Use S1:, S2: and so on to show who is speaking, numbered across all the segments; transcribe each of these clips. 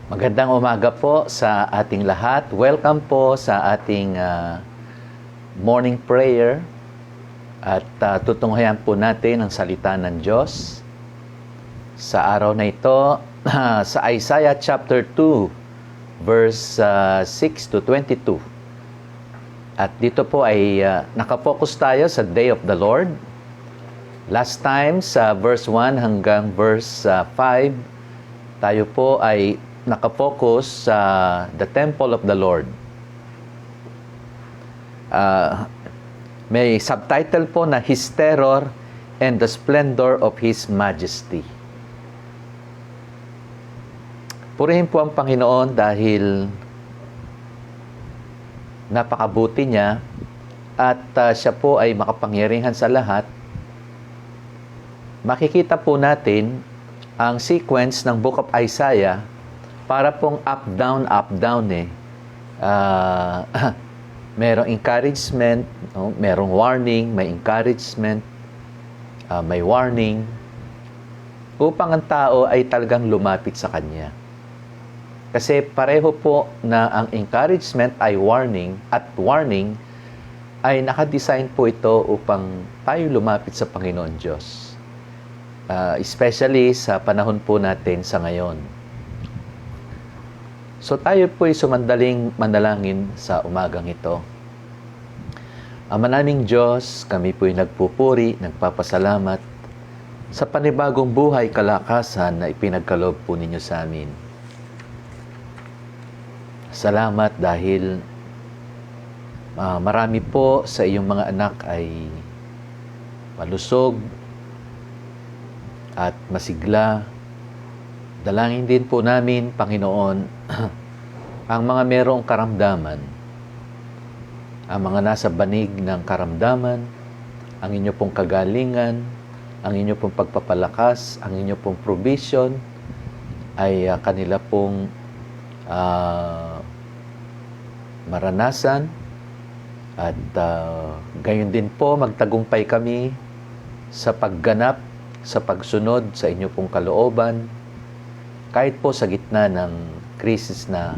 S1: Magandang umaga po sa ating lahat. Welcome po sa ating morning prayer at tutunghayan po natin ang salita ng Diyos. Sa araw na ito, sa Isaiah chapter 2, verse 6 to 22. At dito po ay nakafocus tayo sa Day of the Lord. Last time, sa verse 1 hanggang verse 5, tayo po ay nakafocus sa the temple of the Lord. May subtitle po na His Terror and the Splendor of His Majesty. Purihin po ang Panginoon dahil napakabuti niya at siya po ay makapangyarihan sa lahat. Makikita po natin ang sequence ng Book of Isaiah para pong up-down eh. Merong encouragement, merong warning, may encouragement, may warning, upang ang tao ay talagang lumapit sa Kanya. Kasi pareho po na ang encouragement ay warning, at warning ay nakadesign po ito upang tayo lumapit sa Panginoon Diyos. Especially sa panahon po natin sa ngayon. So tayo po ay sumandaling manalangin sa umagang ito. Ama naming Diyos, kami po ay nagpupuri, nagpapasalamat sa panibagong buhay kalakasan na ipinagkaloob po ninyo sa amin. Salamat dahil marami po sa iyong mga anak ay malusog at masigla. Dalangin din po namin, Panginoon, ang mga merong karamdaman, ang mga nasa banig ng karamdaman, ang inyo pong kagalingan, ang inyo pong pagpapalakas, ang inyo pong provision, ay kanila pong maranasan. At gayon din po, magtagumpay kami sa pagganap, sa pagsunod sa inyo pong kalooban, kahit po sa gitna ng krisis na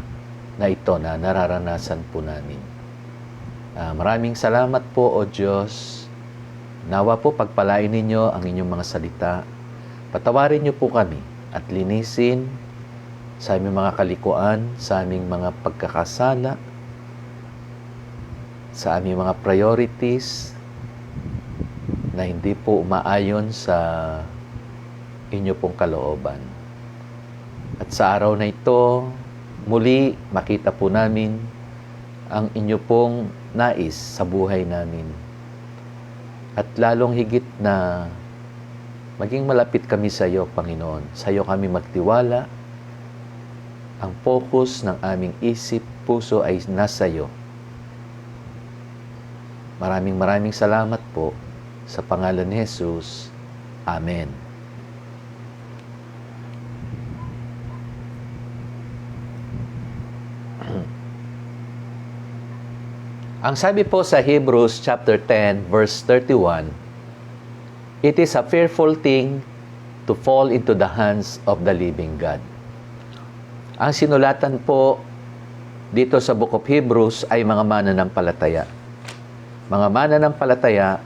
S1: ito na nararanasan po namin. Maraming salamat po, O Diyos. Nawa po pagpalain ninyo ang inyong mga salita. Patawarin niyo po kami at linisin sa aming mga kalikuan, sa aming mga pagkakasala, sa aming mga priorities na hindi po umaayon sa inyo pong kalooban. At sa araw na ito, muli makita po namin ang inyo pong nais sa buhay namin. At lalong higit na maging malapit kami sa iyo, Panginoon. Sa iyo kami magtiwala. Ang focus ng aming isip, puso ay nasa iyo. Maraming salamat po sa pangalan ni Jesus. Amen. Ang sabi po sa Hebrews chapter 10 verse 31, "It is a fearful thing to fall into the hands of the living God." Ang sinulatan po dito sa Book of Hebrews ay mga mananampalataya. Mga mananampalataya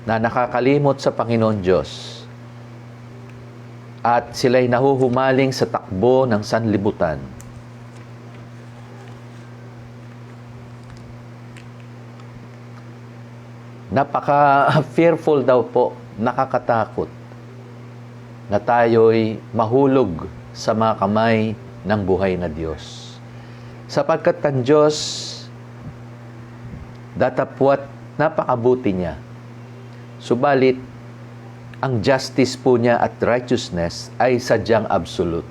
S1: na nakakalimot sa Panginoon Diyos. At sila'y nahuhumaling sa takbo ng sanlibutan. Napaka-fearful daw po, nakakatakot na tayo'y mahulog sa mga kamay ng buhay na Diyos. Sapagkat ang Diyos, datapwat napakabuti niya. Subalit, ang justice po niya at righteousness ay sadyang absolute.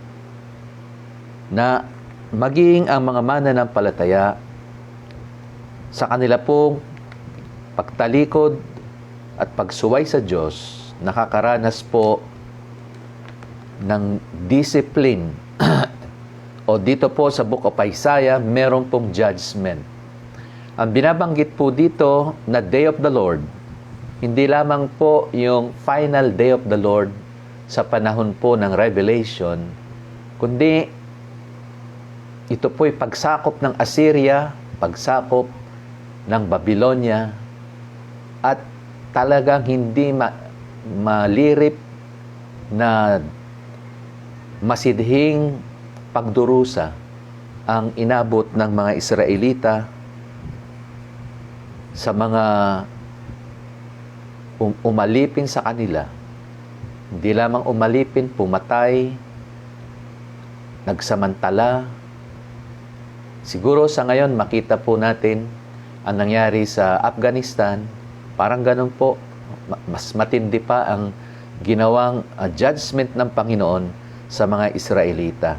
S1: Na maging ang mga mananampalataya sa kanila pong pagtalikod at pagsuway sa Diyos, nakakaranas po ng discipline. O dito po sa Book of Isaiah, meron pong judgment. Ang binabanggit po dito na Day of the Lord, hindi lamang po yung final Day of the Lord sa panahon po ng Revelation, kundi ito po'y pagsakop ng Assyria, pagsakop ng Babylonia, at talagang hindi malirip na masidhing pagdurusa ang inabot ng mga Israelita sa mga umalipin sa kanila. Hindi lamang umalipin, pumatay, nagsamantala. Siguro sa ngayon makita po natin ang nangyari sa Afghanistan. Parang ganun po, mas matindi pa ang ginawang judgment ng Panginoon sa mga Israelita.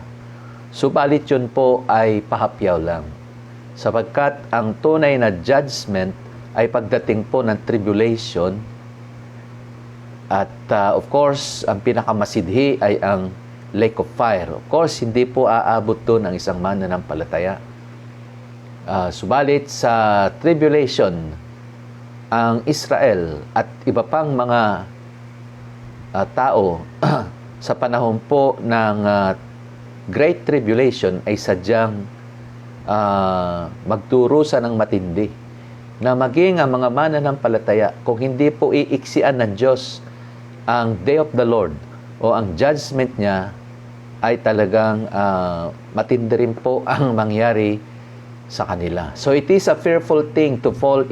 S1: Subalit yun po ay pahapyaw lang. Sapagkat ang tunay na judgment ay pagdating po ng tribulation. At of course, ang pinakamasidhi ay ang lake of fire. Of course, hindi po aabot doon ang isang mananampalataya. Subalit sa tribulation, ang Israel at iba pang mga tao sa panahon po ng Great Tribulation ay sadyang magturusa ng matindi na maging ang mga mananampalataya, kung hindi po iiksian ng Diyos ang Day of the Lord o ang judgment niya, ay talagang matindi rin po ang mangyari sa kanila. So it is a fearful thing to fall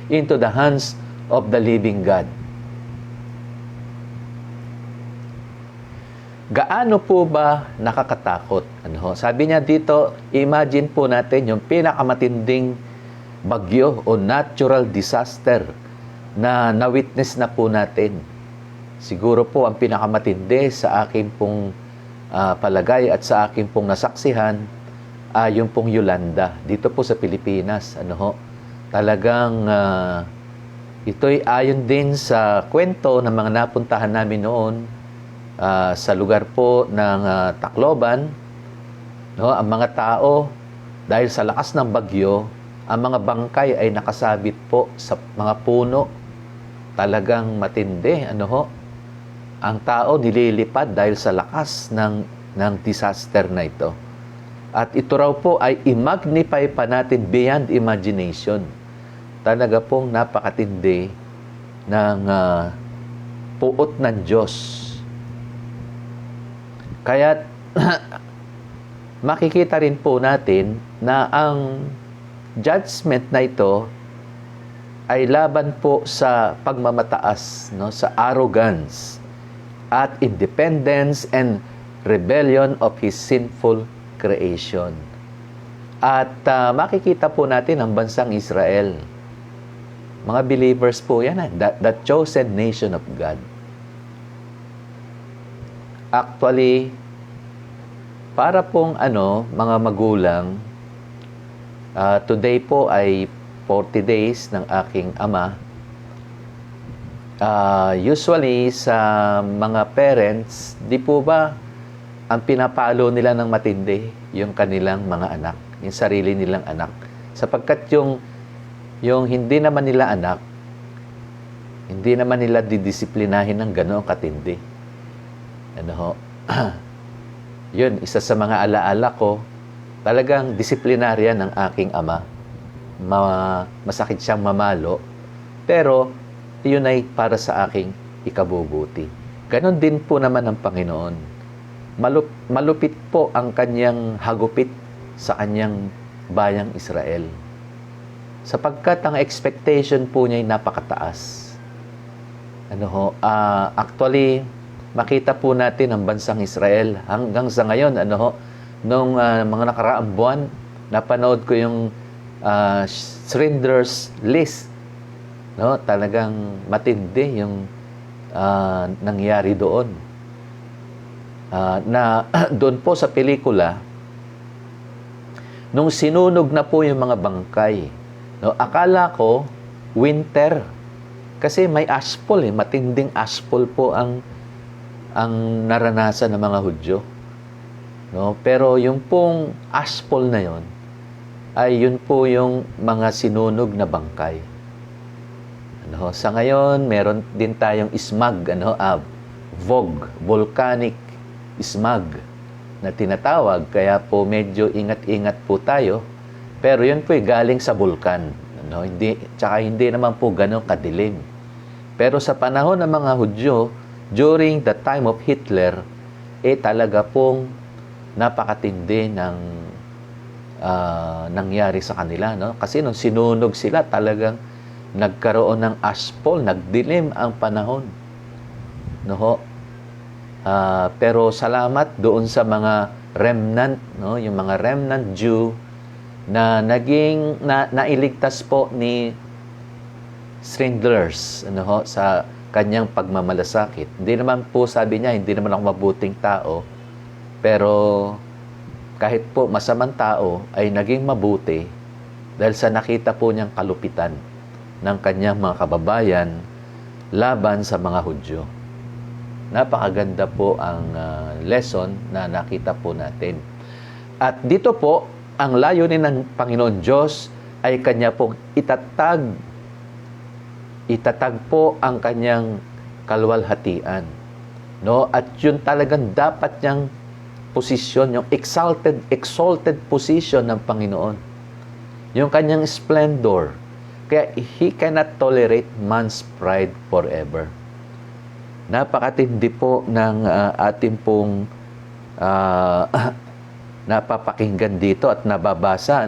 S1: into the hands of the living God. Gaano po ba nakakatakot? Sabi niya dito, imagine po natin yung pinakamatinding bagyo o natural disaster na na-witness na po natin. Siguro po ang pinakamatindi sa aking pong palagay at sa aking pong nasaksihan yung pong Yolanda dito po sa Pilipinas. Talagang ito'y ayon din sa kwento ng mga napuntahan namin noon sa lugar po ng Tacloban. Ang mga tao, dahil sa lakas ng bagyo, ang mga bangkay ay nakasabit po sa mga puno. Talagang matindi. Ang tao nililipad dahil sa lakas ng disaster na ito. At ito raw po ay i-magnify pa natin beyond imagination. Talaga pong napakatindi ng puot ng Diyos. Kaya makikita rin po natin na ang judgment na ito ay laban po sa pagmamataas, sa arrogance at independence and rebellion of His sinful creation. At makikita po natin ang bansang Israel. Mga believers po yan, the chosen nation of God. Actually, para pong mga magulang, today po ay 40 days ng aking ama. Usually, sa mga parents, di po ba ang pinapalo nila ng matindi yung kanilang mga anak, yung sarili nilang anak. Sapagkat yung hindi naman nila anak, hindi naman nila didisiplinahin ng gano'ng katindi. Yun, isa sa mga alaala ko, talagang disiplinarya ng aking ama. Masakit siyang mamalo, pero yun ay para sa aking ikabubuti. Ganon din po naman ang Panginoon. Malupit po ang kanyang hagupit sa kanyang bayang Israel. Sapagkat ang expectation po niya ay napakataas. Actually, makita po natin ang bansang Israel hanggang sa ngayon, nung mga nakaraang buwan, napanood ko yung Schindler's List. Talagang matindi yung nangyari doon. Na doon po sa pelikula, nung sinunog na po yung mga bangkay, akala ko winter. Kasi may ashfall, matinding ashfall po ang naranasan ng mga Hudyo. Pero yung pong ashfall na yon ay yun po yung mga sinunog na bangkay. Sa ngayon, meron din tayong smog, VOG, volcanic smog. na tinatawag. Kaya po medyo ingat-ingat po tayo. Pero yun po galing sa bulkan. Ano? Tsaka hindi naman po ganun kadilim. Pero sa panahon ng mga Hudyo, during the time of Hitler, talaga pong napakatindi ng nangyari sa kanila. No? Kasi nung sinunog sila, talagang nagkaroon ng ashfall, nagdilim ang panahon. No? Pero salamat doon sa mga remnant, no? Yung mga remnant Jew na nailigtas po ni Strindlers sa kanyang pagmamalasakit. Hindi naman po, sabi niya, hindi naman ako mabuting tao, pero kahit po masamang tao ay naging mabuti dahil sa nakita po niyang kalupitan ng kanyang mga kababayan laban sa mga Hudyo. Napakaganda po ang lesson na nakita po natin. At dito po, ang layunin ng Panginoon Diyos ay Kanya pong itatag po ang Kanyang kaluwalhatian. No? At yun talagang dapat niyang posisyon, yung exalted position ng Panginoon. Yung Kanyang splendor. Kaya He cannot tolerate man's pride forever. Napakatindi po ng ating pong napapakinggan dito at nababasa.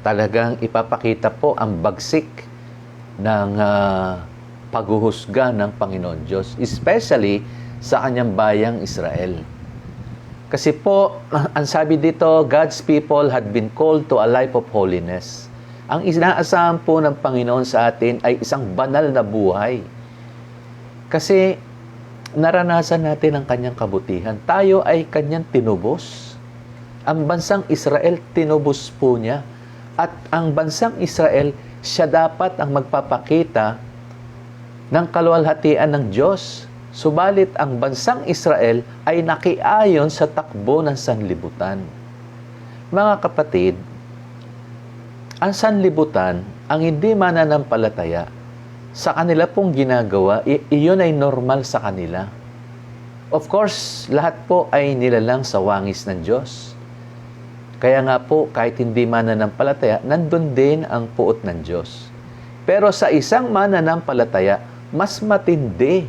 S1: Talagang ipapakita po ang bagsik ng paghuhusga ng Panginoon Diyos, especially sa kanyang bayang Israel. Kasi po, ang sabi dito, God's people had been called to a life of holiness. Ang inaasahan po ng Panginoon sa atin ay isang banal na buhay. Kasi naranasan natin ang kanyang kabutihan. Tayo ay kanyang tinubos. Ang bansang Israel, tinubos po niya. At ang bansang Israel, siya dapat ang magpapakita ng kaluwalhatian ng Diyos. Subalit ang bansang Israel ay nakiayon sa takbo ng sanlibutan. Mga kapatid, ang sanlibutan, ang hindi mananampalataya, sa kanila pong ginagawa, iyon ay normal sa kanila. Of course, lahat po ay nilalang sa wangis ng Diyos. Kaya nga po, kahit hindi mananampalataya, nandun din ang puot ng Diyos. Pero sa isang mananampalataya, mas matindi.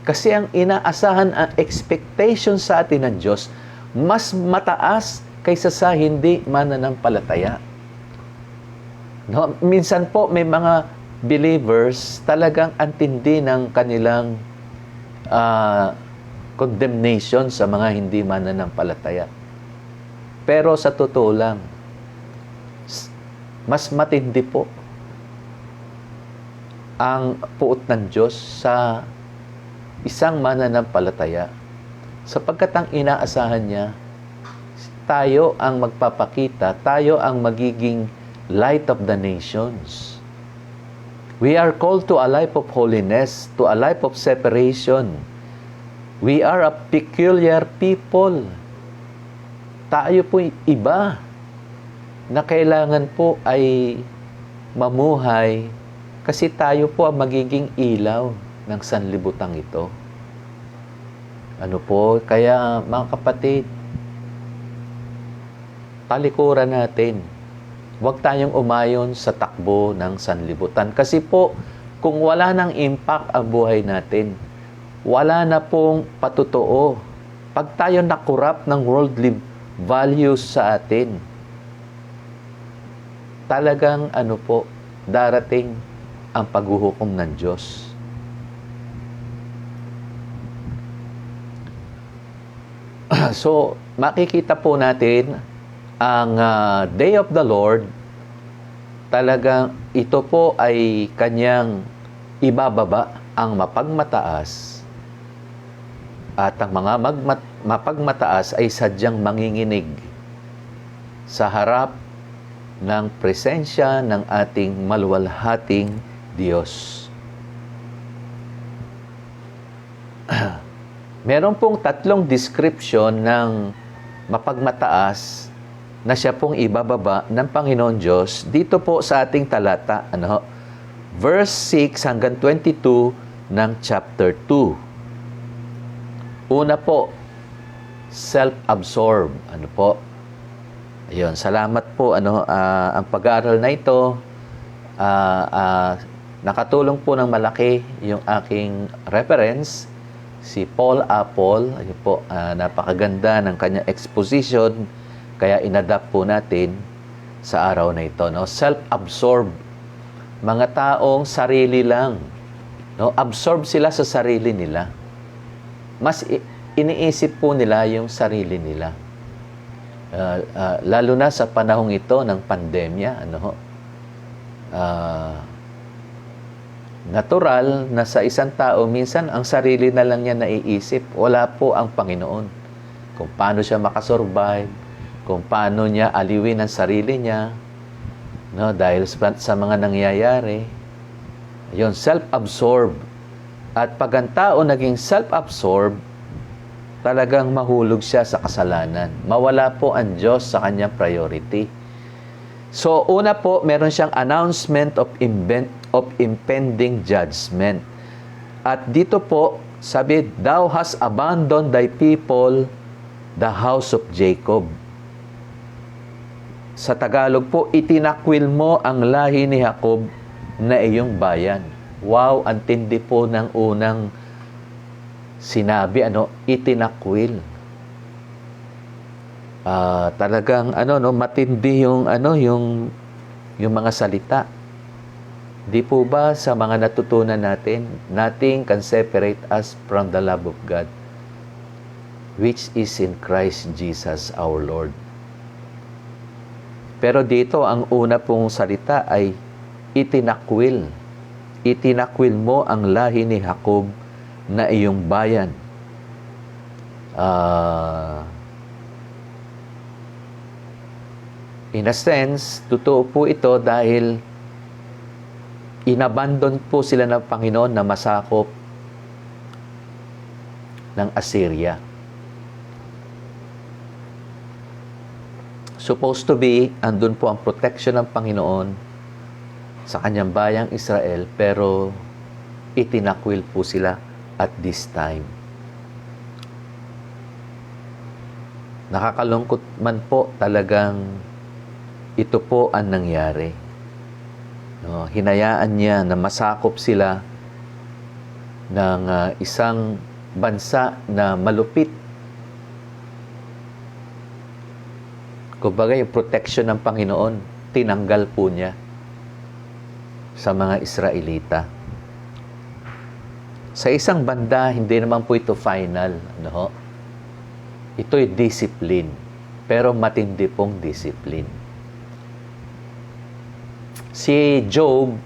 S1: Kasi ang inaasahan, ang expectation sa atin ng Diyos, mas mataas kaysa sa hindi mananampalataya. No? Minsan po, may mga believers talagang antindi ng kanilang condemnation sa mga hindi mananampalataya. Pero sa totoo lang, mas matindi po ang puot ng Diyos sa isang mananampalataya, sapagkat ang inaasahan niya, tayo ang magpapakita, tayo ang magiging light of the nations. We are called to a life of holiness, to a life of separation. We are a peculiar people. Tayo po iba na kailangan po ay mamuhay kasi tayo po ang magiging ilaw ng sanlibutang ito. Ano po? Kaya mga kapatid, talikuran natin. Huwag tayong umayon sa takbo ng sanlibutan. Kasi po, kung wala nang impact ang buhay natin, wala na pong patutuo. Pag tayo nakurap ng worldly values sa atin, talagang darating ang paghuhukom ng Diyos. So, makikita po natin ang Day of the Lord, talagang ito po ay kanyang ibababa ang mapagmataas at ang mga mapagmataas ay sadyang manginginig sa harap ng presensya ng ating maluwalhating Diyos. Meron pong 3 description ng mapagmataas na siya pong ibababa ng Panginoon Diyos dito po sa ating talata. Verse 6 hanggang 22, ng chapter 2. Una po, self-absorb. Ano po? Ayun, salamat po. Ang pag-aaral na ito, nakatulong po ng malaki yung aking reference, si Paul Apple. Ayun po, napakaganda ng kanyang exposition, kaya inadapt po natin sa araw na ito. No? Self-absorb. Mga taong sarili lang. No? Absorb sila sa sarili nila. Mas iniisip po nila yung sarili nila. Lalo na sa panahong ito ng pandemya, natural na sa isang tao, minsan ang sarili na lang niya naiisip. Wala po ang Panginoon. Kung paano siya makasurvive, kung paano niya aliwin ang sarili niya, no, dahil sa mga nangyayari. Yun, self-absorb. At pag ang tao naging self-absorb, talagang mahulog siya sa kasalanan. Mawala po ang Diyos sa kanyang priority. So, una po, meron siyang announcement of impending judgment. At dito po, sabi, Thou hast abandoned thy people, the house of Jacob. Sa Tagalog po, itinakwil mo ang lahi ni Jacob na iyong bayan. Wow, ang tindi po ng unang sinabi, itinakwil. Talagang matindi yung mga salita. Di po ba sa mga natutunan natin, nothing can separate us from the love of God, which is in Christ Jesus our Lord. Pero dito, ang una pong salita ay itinakwil. Itinakwil mo ang lahi ni Jacob na iyong bayan. In a sense, totoo po ito dahil inabandon po sila ng Panginoon na masakop ng Assyria. Supposed to be, andun po ang protection ng Panginoon sa kanyang bayang Israel, pero itinakwil po sila at this time. Nakakalungkot man po, talagang ito po ang nangyari. No, hinayaan niya na masakop sila ng isang bansa na malupit. Kumbaga, yung protection ng Panginoon, tinanggal po niya sa mga Israelita. Sa isang banda, hindi naman po ito final. Ito'y discipline, pero matindi pong discipline. Si Job,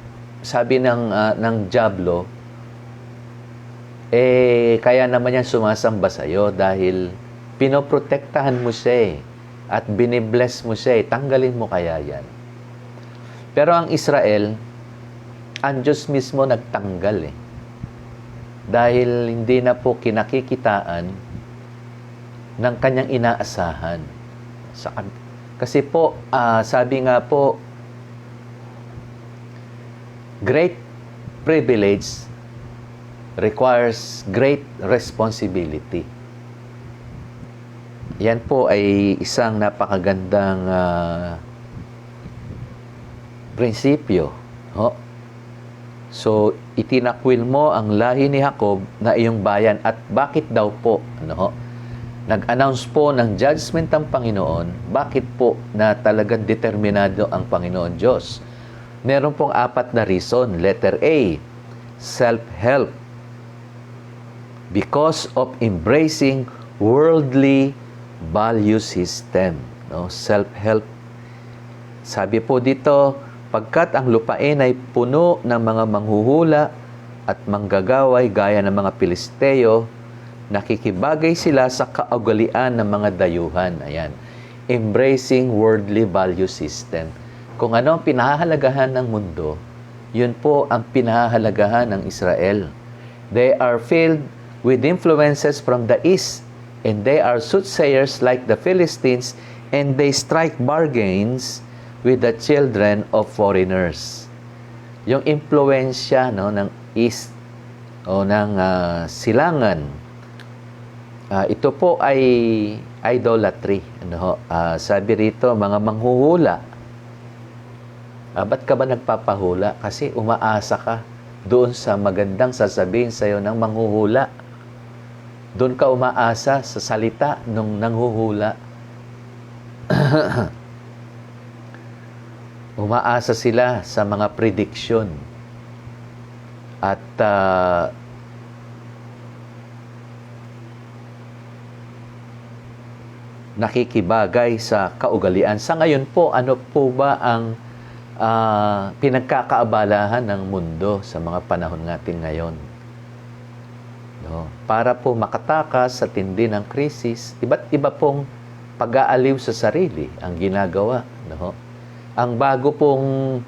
S1: sabi ng Diablo, kaya naman yan sumasamba sa'yo dahil pinoprotektahan mo siya at binibless mo siya, tanggalin mo kaya yan. Pero ang Israel, ang Diyos mismo nagtanggal dahil hindi na po kinakikitaan ng kanyang inaasahan. Kasi po, sabi nga po, great privilege requires great responsibility. Yan po ay isang napakagandang prinsipyo. So, itinakwil mo ang lahi ni Jacob na iyong bayan. At bakit daw po? Nag-announce po ng judgment ang Panginoon. Bakit po na talagang determinado ang Panginoon Diyos? Meron pong 4 na reason. Letter A, self-help. Because of embracing worldly value system. Self-help. Sabi po dito, pagkat ang lupain ay puno ng mga manghuhula at manggagaway gaya ng mga Pilisteo, nakikibagay sila sa kaugalian ng mga dayuhan. Ayan. Embracing worldly value system. Kung ano ang pinahahalagahan ng mundo, yun po ang pinahahalagahan ng Israel. They are filled with influences from the east, and they are soothsayers like the Philistines, and they strike bargains with the children of foreigners. Yung impluensya ng east, o ng silangan. Ito po ay idolatry. Sabi rito, mga manghuhula. Ba't ka ba nagpapahula? Kasi umaasa ka doon sa magandang sasabihin sa'yo ng manghuhula. Doon ka umaasa sa salita ng nanghuhula. Umaasa sila sa mga prediction. At nakikibagay sa kaugalian. Sa ngayon po, ano po ba ang pinagkakaabalahan ng mundo sa mga panahon natin ngayon? No? Para po makatakas sa tindi ng krisis, iba't iba pong pag-aaliw sa sarili ang ginagawa. No? Ang bago pong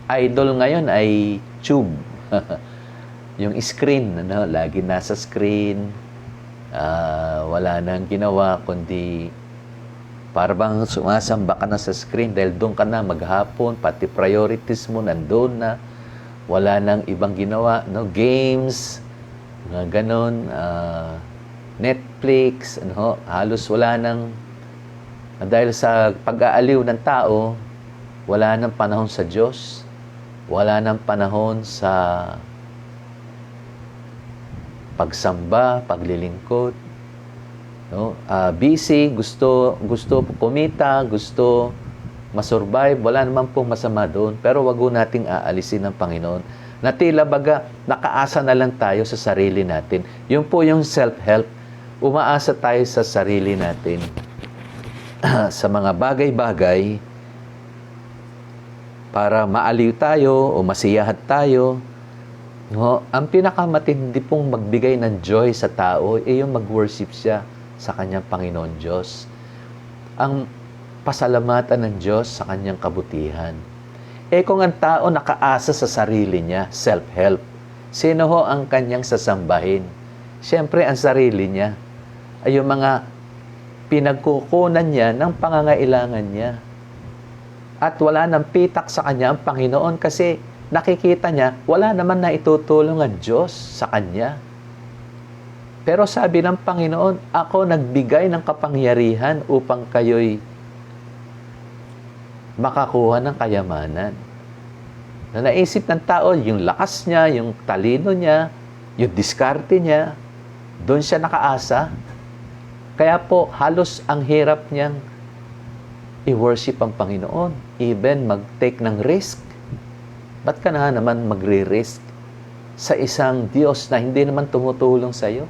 S1: idol ngayon ay tube. Yung screen, lagi nasa screen. Wala nang ginawa kundi parang sumasamba ka na sa screen dahil doon ka na maghapon, pati priorities mo nandoon na. Wala nang ibang ginawa, games, ganon, Netflix, halos wala nang, dahil sa pag-aaliw ng tao, wala nang panahon sa Diyos, wala nang panahon sa pagsamba, paglilingkod. Busy, gusto kumita, gusto masurvive, wala naman pong masama doon. Pero wag nating aalisin ng Panginoon na tila baga nakaasa na lang tayo sa sarili natin. Yun po yung self-help. Umaasa tayo sa sarili natin sa mga bagay-bagay para maaliw tayo o masiyahat tayo. Ang pinakamatindi pong magbigay ng joy sa tao ay yung mag-worship siya sa kanyang Panginoon Diyos. Ang pasalamatan ng Diyos sa kanyang kabutihan. Kung ang tao nakaasa sa sarili niya, self-help, sino ho ang kanyang sasambahin? Siyempre, ang sarili niya ay yung mga pinagkukunan niya ng pangangailangan niya. At wala nang pitak sa kanya ang Panginoon kasi nakikita niya, wala naman na itutulong ang Diyos sa kanya. Pero sabi ng Panginoon, ako nagbigay ng kapangyarihan upang kayo'y makakuha ng kayamanan. Na naisip ng tao, yung lakas niya, yung talino niya, yung diskarte niya, doon siya nakaasa. Kaya po, halos ang hirap niyang i-worship ang Panginoon. Even mag-take ng risk. Ba't ka na naman magre-risk sa isang Diyos na hindi naman tumutulong sa iyo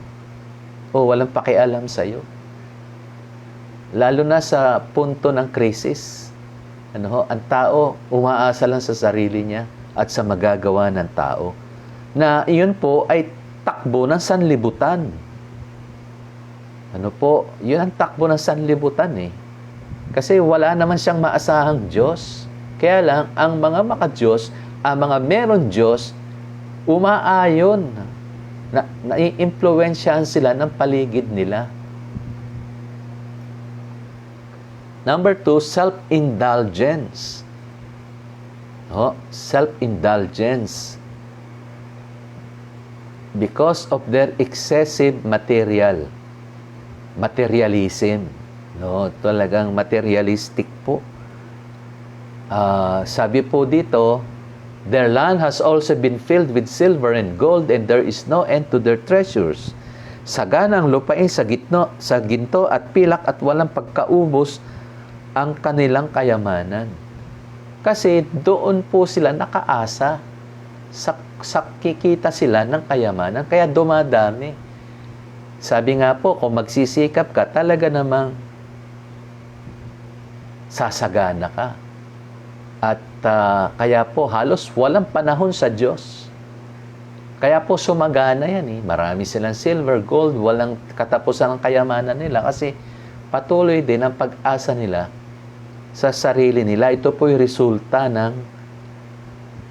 S1: o walang pakialam sa iyo? Lalo na sa punto ng krisis. Ang tao umaasa lang sa sarili niya at sa magagawa ng tao. Na iyon po ay takbo ng sanlibutan. Yun ang takbo ng sanlibutan eh. Kasi wala naman siyang maasahang Diyos. Kaya lang, ang mga maka-Diyos, ang mga meron Diyos, umaayon. Nai-impluwensyahan sila ng paligid nila. Number 2, self-indulgence. Self-indulgence. Because of their excessive materialism. Talagang materialistic po. Sabi po dito, their land has also been filled with silver and gold, and there is no end to their treasures. Sagana ang lupain sa ginto at pilak at walang pagkaubos ang kanilang kayamanan. Kasi doon po sila nakaasa. Sa kikita sila ng kayamanan, kaya dumadami. Sabi nga po, kung magsisikap ka, talaga namang sasagana ka. At kaya po halos walang panahon sa Diyos. Kaya po sumagana yan. Marami silang silver, gold, walang katapusan ng kayamanan nila kasi patuloy din ang pag-asa nila sa sarili nila. Ito po yung resulta ng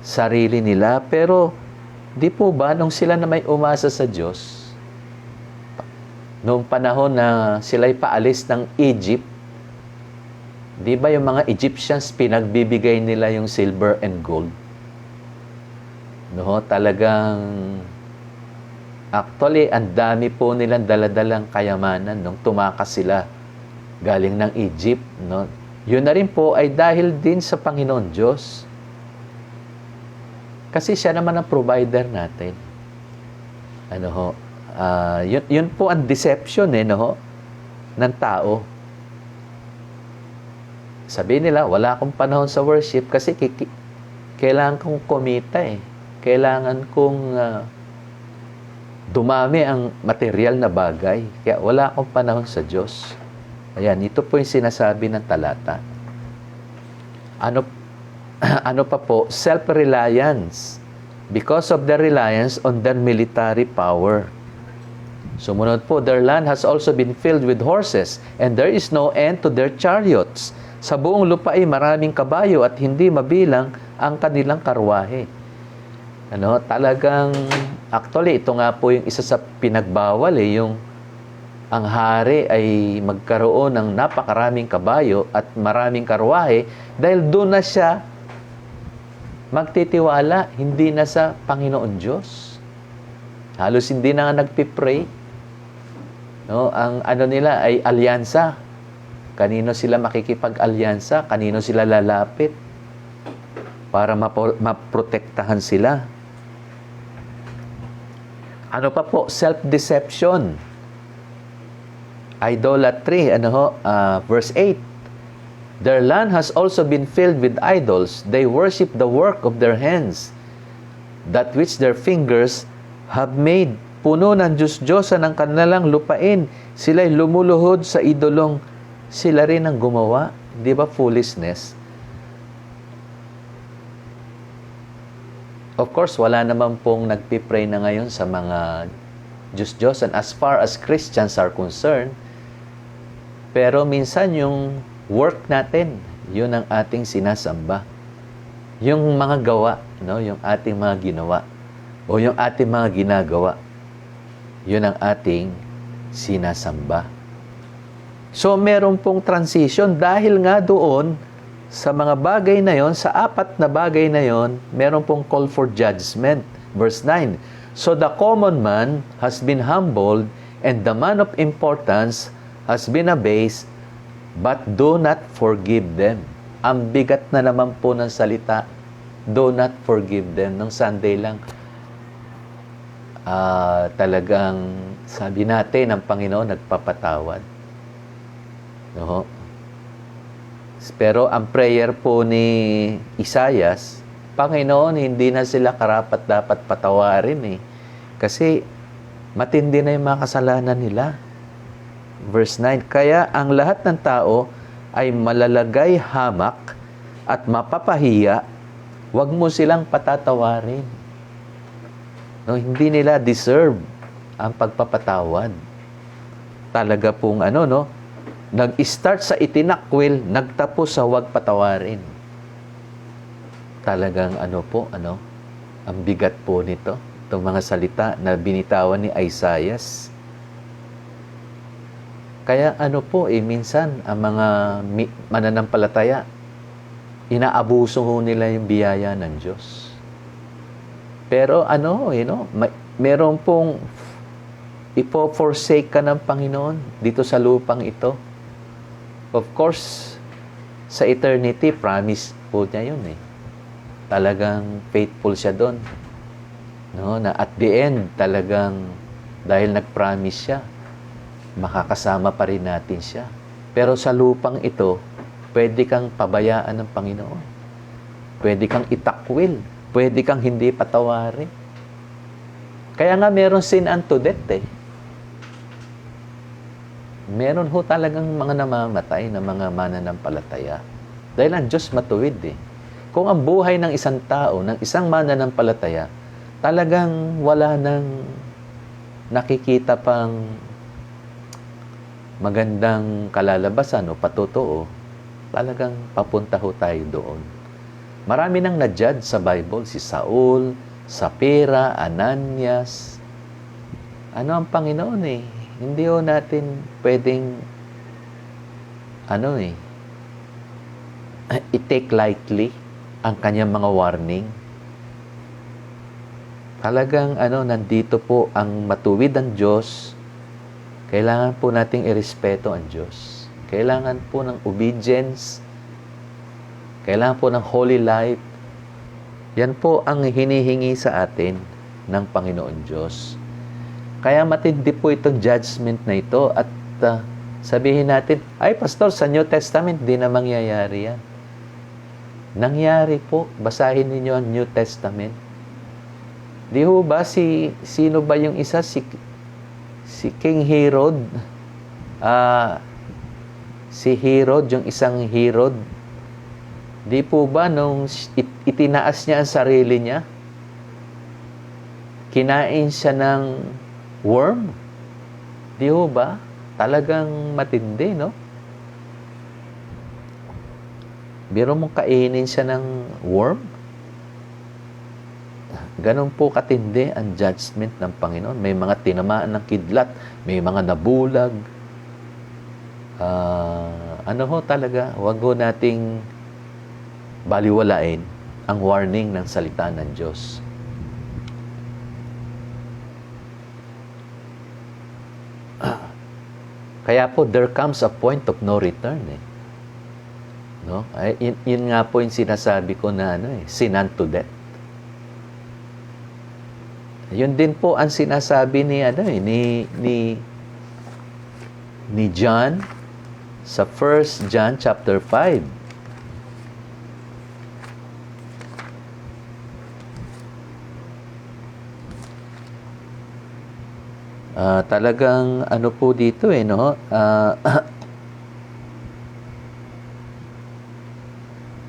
S1: sarili nila. Pero di po ba nung sila na may umasa sa Diyos, noong panahon na sila'y paalis ng Egypt, di ba yung mga Egyptians, pinagbibigay nila yung silver and gold? No, talagang actually ang dami po nilang daladalang kayamanan nung tumakas sila galing ng Egypt, no. Yun na rin po ay dahil din sa Panginoon Diyos. Kasi siya naman ang provider natin. Ano ho? Yun po ang deception no ho, ng tao. Sabi nila, wala akong panahon sa worship kasi kailangan kong kumita eh. Kailangan kong dumami ang material na bagay. Kaya wala akong panahon sa Diyos. Ayan, ito po yung sinasabi ng talata. Ano pa po? Self-reliance. Because of their reliance on their military power. Sumunod po, their land has also been filled with horses, and there is no end to their chariots. Sa buong lupa ay maraming kabayo at hindi mabilang ang kanilang karwahe. Talagang, actually, ito nga po yung isa sa pinagbawal yung ang hari ay magkaroon ng napakaraming kabayo at maraming karwahe dahil doon na siya magtitiwala, hindi na sa Panginoon Diyos. Halos hindi na nga nagpipray. No, ang nila ay alyansa. Kanino sila makikipag-alyansa? Kanino sila lalapit? Para maprotektahan sila. Ano pa po? Self-deception. Idolatry. Verse 8. Their land has also been filled with idols. They worship the work of their hands, that which their fingers have made. Puno ng Diyos-Diyosan ang kanilang lupain. Sila'y lumuluhod sa idolong sila rin ang gumawa. Di ba foolishness? Of course, wala naman pong nagpipray na ngayon sa mga Diyos-Diyosan as far as Christians are concerned. Pero minsan yung work natin, yun ang ating sinasamba. Yung mga gawa, yung ating mga ginawa, o yung ating mga ginagawa, yun ang ating sinasamba. So, meron pong transition dahil nga doon sa mga bagay na yon, sa apat na bagay na yon, meron pong call for judgment. Verse 9, so the common man has been humbled and the man of importance has been abased, but do not forgive them. Ang bigat na naman po ng salita, do not forgive them. Nung Sunday lang, talagang sabi natin, ang Panginoon nagpapatawad. No? Pero ang prayer po ni Isaias, Panginoon, hindi na sila karapat dapat patawarin eh. Kasi matindi na yung mga kasalanan nila. Verse 9, kaya ang lahat ng tao ay malalagay hamak at mapapahiya, huwag mo silang patatawarin. No, hindi nila deserve ang pagpapatawad. Talaga pong nag-start sa itinakwil, nagtapos sa huwag patawarin. Talagang ang bigat po nito, itong mga salita na binitawan ni Isaias. Kaya minsan ang mga mananampalataya, inaabuso nila yung biyaya ng Diyos. Pero meron pong ipo-forsake ka ng Panginoon dito sa lupang ito. Of course, sa eternity, promise po niya yun eh. Talagang faithful siya doon. No, na at the end, talagang dahil nag-promise siya, makakasama pa rin natin siya. Pero sa lupang ito, pwede kang pabayaan ng Panginoon. Pwede kang itakwil. Pwede kang hindi patawarin. Kaya nga meron sin unto death eh. Meron ho talagang mga namamatay na mga mananampalataya. Dahil ang Diyos matuwid eh. Kung ang buhay ng isang tao, ng isang mananampalataya, talagang wala nang nakikita pang magandang kalalabasan o patotoo, talagang papunta ho tayo doon. Marami nang na-judge sa Bible, si Saul, Sapphira, Ananias. Ang Panginoon eh? Hindi ho natin pwedeng i-take lightly ang kanyang mga warning. talagang nandito po ang matuwid ang Diyos. Kailangan po nating irespeto ang Diyos. Kailangan po ng obedience. Kailangan po ng holy life. Yan po ang hinihingi sa atin ng Panginoon Diyos. Kaya matindi po itong judgment na ito at sabihin natin, ay pastor, sa New Testament, di na mangyayari yan. Nangyari po, basahin ninyo ang New Testament. Di ho ba, sino ba yung isa? Si King Herod. Si Herod, yung isang Herod. Di po ba nung itinaas niya ang sarili niya, kinain siya ng worm? Di ho ba? Talagang matindi, no? Biro mong kainin siya ng worm? Ganon po katindi ang judgment ng Panginoon. May mga tinamaan ng kidlat, may mga nabulag. Talaga, wag ho nating baliwalain ang warning ng salita ng Diyos. Kaya po, there comes a point of no return. No? Yun nga po yung sinasabi ko na sin unto death. Yun din po ang sinasabi ni John sa 1 John chapter 5. Talagang po dito no?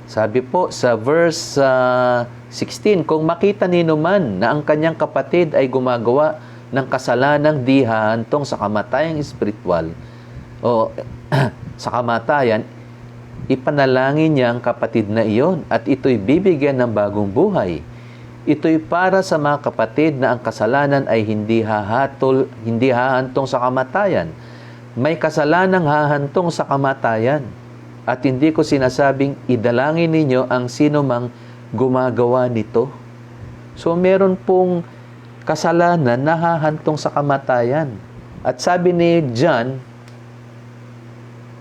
S1: Sabi po sa verse 16, kung makita nino man na ang kanyang kapatid ay gumagawa ng kasalanang di hahantong sa kamatayang espiritual o sa kamatayan, ipanalangin niya ang kapatid na iyon at ito'y bibigyan ng bagong buhay. Ito'y para sa mga kapatid na ang kasalanan ay hindi hahantong sa kamatayan. May kasalanang hahantong sa kamatayan. At hindi ko sinasabing idalangin ninyo ang sino mang gumagawa nito. So meron pong kasalanan na hahantong sa kamatayan. At sabi ni John,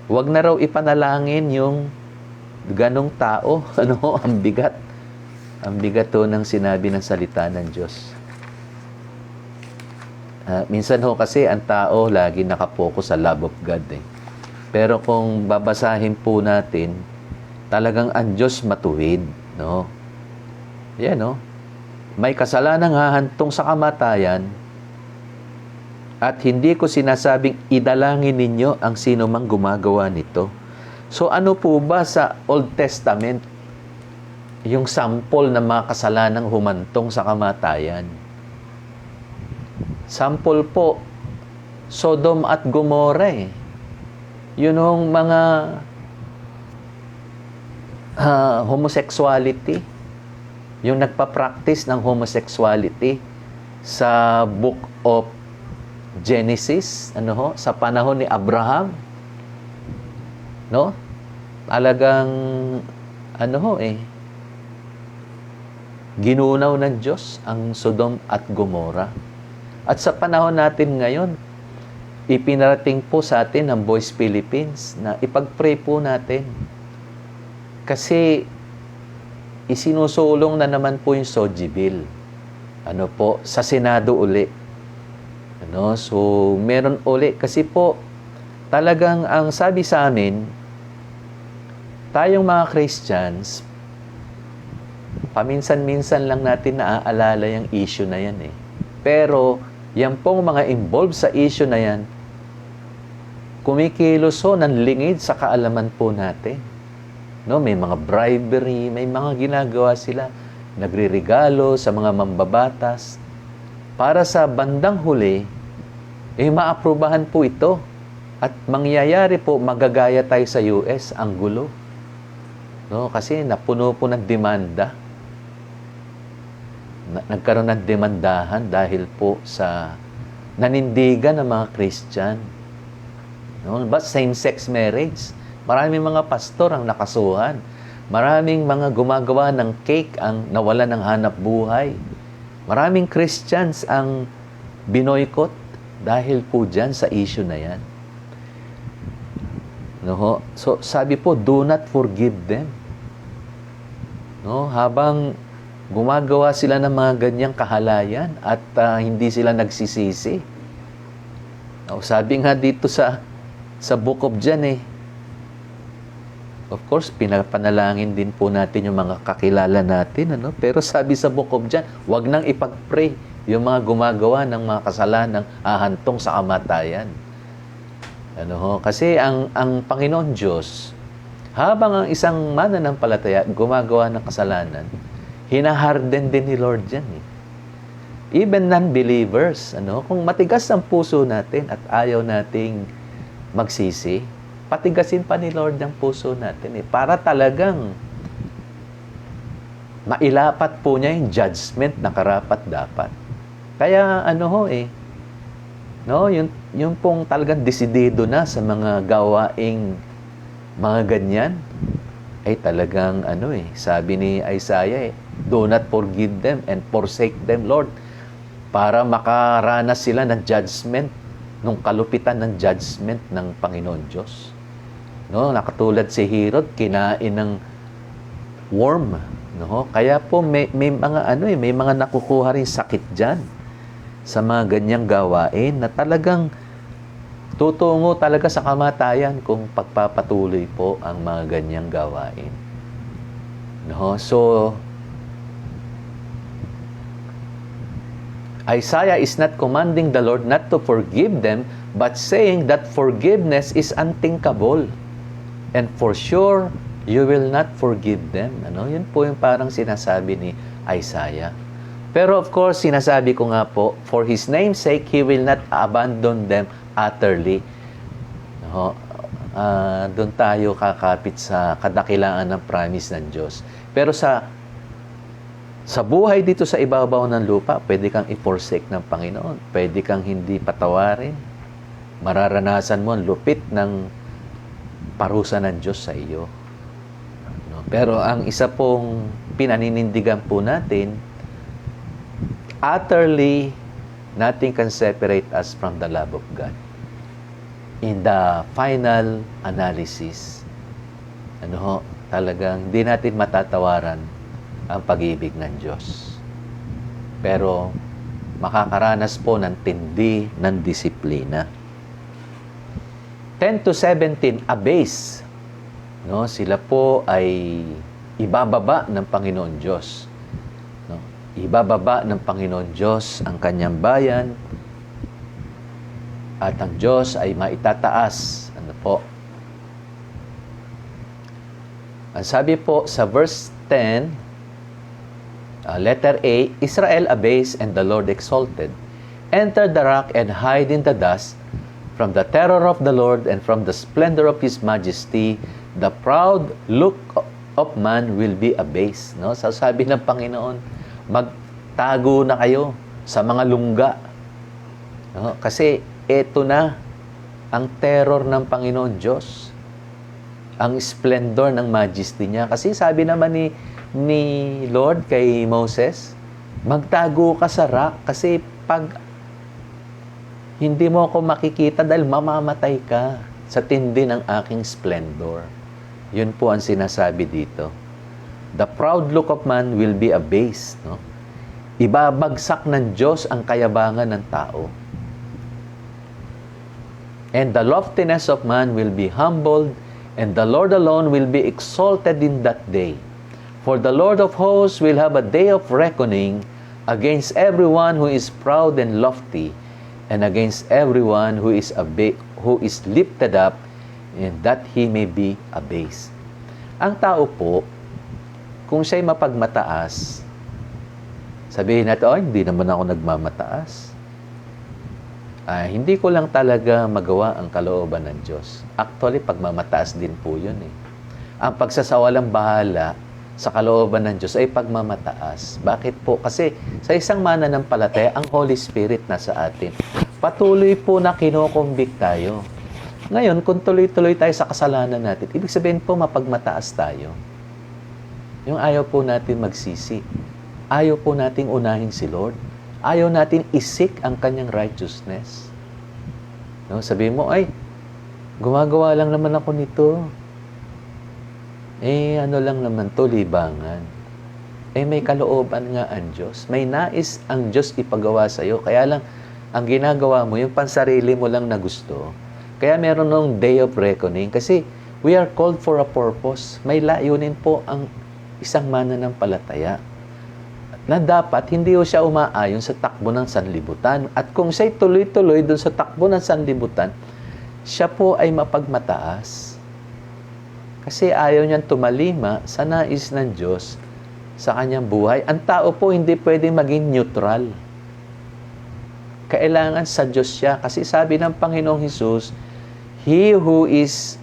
S1: wag na raw ipanalangin yung ganong tao. Ang bigat. Ang bigat to ng sinabi ng salita ng Diyos. Minsan kasi ang tao lagi nakapokus sa love of God. Pero kung babasahin po natin, talagang ang Diyos matuwid. No? Yan, no? May kasalanang hahantong sa kamatayan at hindi ko sinasabing idalangin ninyo ang sino mang gumagawa nito. So ano po ba sa Old Testament yung sample ng mga kasalanang humantong sa kamatayan? Sample po, Sodom at Gomorrah. Yun yung mga homosexuality. Yung nagpa-practice ng homosexuality sa Book of Genesis, sa panahon ni Abraham. No? Talagang, ginunaw ng Diyos ang Sodom at Gomorrah. At sa panahon natin ngayon, ipinarating po sa atin ng Boys Philippines na ipag-pray po natin. Kasi isinusulong na naman po yung SOGI bill. Sa Senado uli. So, meron uli. Kasi po, talagang ang sabi sa amin, tayong mga Christians, paminsan-minsan lang natin naaalala yung issue na yan. Pero, yan pong mga involved sa issue na yan, kumikilos ng lingid sa kaalaman po natin. No, may mga bribery, may mga ginagawa sila, nagririgalo sa mga mambabatas. Para sa bandang huli, maaprubahan po ito. At mangyayari po, magagaya tayo sa US, ang gulo. No, kasi napuno po ng demanda. Nagkaroon ng demandahan dahil po sa nanindigan ng mga Christian. No? But same-sex marriage. Maraming mga pastor ang nakasuhan. Maraming mga gumagawa ng cake ang nawalan ng hanap buhay. Maraming Christians ang binoykot dahil po dyan sa issue na yan. No ho? So, sabi po, do not forgive them. No? Habang gumagawa sila ng mga ganyang kahalayan at hindi sila nagsisisi. No? Sabi nga dito sa Book of John of course, pinapanalangin din po natin yung mga kakilala natin. Ano? Pero sabi sa Book of John, wag nang ipag-pray yung mga gumagawa ng mga kasalanang ahantong sa kamatayan. Ano ho? Kasi ang Panginoon Diyos, habang ang isang mananampalataya gumagawa ng kasalanan, hinaharden din ni Lord yan. Even non-believers, kung matigas ang puso natin at ayaw nating magsisi, patigasin pa ni Lord ang puso natin para talagang mailapat po niya yung judgment na karapat-dapat. Kaya yung pong talagang desidido na sa mga gawaing mga ganyan, ay talagang sabi ni Isaiah, do not forgive them and forsake them, Lord, para makaranas sila ng judgment, nung kalupitan ng judgment ng Panginoon Diyos. No, nakatulad si Herod, kinain ng worm, no? Kaya po may mga may mga nakukuha rin sakit diyan sa mga ganyang gawain na talagang tutungo talaga sa kamatayan kung pagpapatuloy po ang mga ganyang gawain. No? So, Isaiah is not commanding the Lord not to forgive them, but saying that forgiveness is unthinkable. And for sure, you will not forgive them. Yun po yung parang sinasabi ni Isaiah. Pero of course, sinasabi ko nga po, for His name's sake, He will not abandon them utterly. Doon tayo kakapit sa kadakilaan ng promise ng Diyos. Pero sa buhay dito sa ibabaw ng lupa, pwede kang i-forsake ng Panginoon. Pwede kang hindi patawarin. Mararanasan mo ang lupit ng parusa ng Diyos sa iyo. Pero ang isa pong pinaninindigan po natin, utterly, nothing can separate us from the love of God. In the final analysis, talagang hindi natin matatawaran ang pag-ibig ng Diyos. Pero makakaranas po ng tindi ng disiplina. 10 to 17, abase. Sila po ay ibababa ng Panginoon Diyos. Ibababa ng Panginoon Diyos ang kanyang bayan at ang Diyos ay maitataas. Ang sabi po sa verse 10, letter A, Israel abased and the Lord exalted. Enter the rock and hide in the dust. From the terror of the Lord and from the splendor of His majesty, the proud look of man will be abased. So sabi ng Panginoon, magtago na kayo sa mga lungga. Kasi eto na ang terror ng Panginoon Diyos. Ang splendor ng majesty niya. Kasi sabi naman ni Lord kay Moses, magtago ka sa rock kasi pag hindi mo ako makikita dahil mamamatay ka sa tindi ng aking splendor. Yun po ang sinasabi dito. The proud look of man will be abased. Ibabagsak ng Diyos ang kayabangan ng tao. And the loftiness of man will be humbled, and the Lord alone will be exalted in that day. For the Lord of hosts will have a day of reckoning against everyone who is proud and lofty, and against everyone who is lifted up, and that he may be abased. Ang tao po, kung siya'y mapagmataas, sabihin natin, hindi naman ako nagmamataas. Hindi ko lang talaga magawa ang kalooban ng Diyos. Actually, pagmamataas din po yun Ang pagsasawalang bahala sa kalooban ng Diyos ay pagmamataas. Bakit po? Kasi sa isang mananampalataya, ang Holy Spirit nasa atin. Patuloy po na kinokonvict tayo. Ngayon, kung tuloy-tuloy tayo sa kasalanan natin, ibig sabihin po mapagmataas tayo. Yung ayaw po natin magsisi. ayaw po nating unahin si Lord. Ayaw natin isik ang kanyang righteousness. No, sabi mo, ay, gumagawa lang naman ako nito. Ano lang naman to, libangan. May kalooban nga ang Diyos. May nais ang Diyos ipagawa sa'yo. Kaya lang, ang ginagawa mo, yung pansarili mo lang na gusto. Kaya meron nung day of reckoning. Kasi we are called for a purpose. May layunin po ang isang mananampalataya. Na dapat hindi siya umaayon sa takbo ng sanlibutan. At kung siya'y tuloy-tuloy dun sa takbo ng sanlibutan, siya po ay mapagmataas. Kasi ayaw niyang tumalima sa nais ng Diyos sa kanyang buhay. Ang tao po hindi pwedeng maging neutral. Kailangan sa Diyos siya. Kasi sabi ng Panginoong Hesus, He who is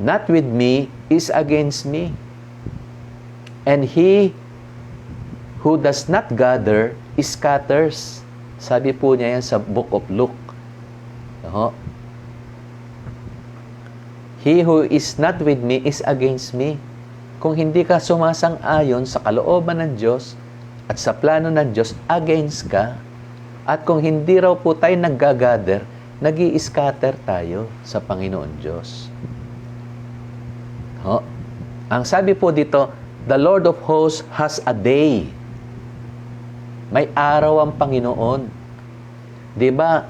S1: not with me is against me. And he who does not gather scatters. Sabi po niya yan sa Book of Luke. He who is not with me is against me. Kung hindi ka sumasang-ayon sa kalooban ng Diyos at sa plano ng Diyos, against ka. At kung hindi raw po tayo nag-gather, nag-i-scatter tayo sa Panginoon Diyos. Ang sabi po dito, the Lord of hosts has a day. May araw ang Panginoon. Di ba?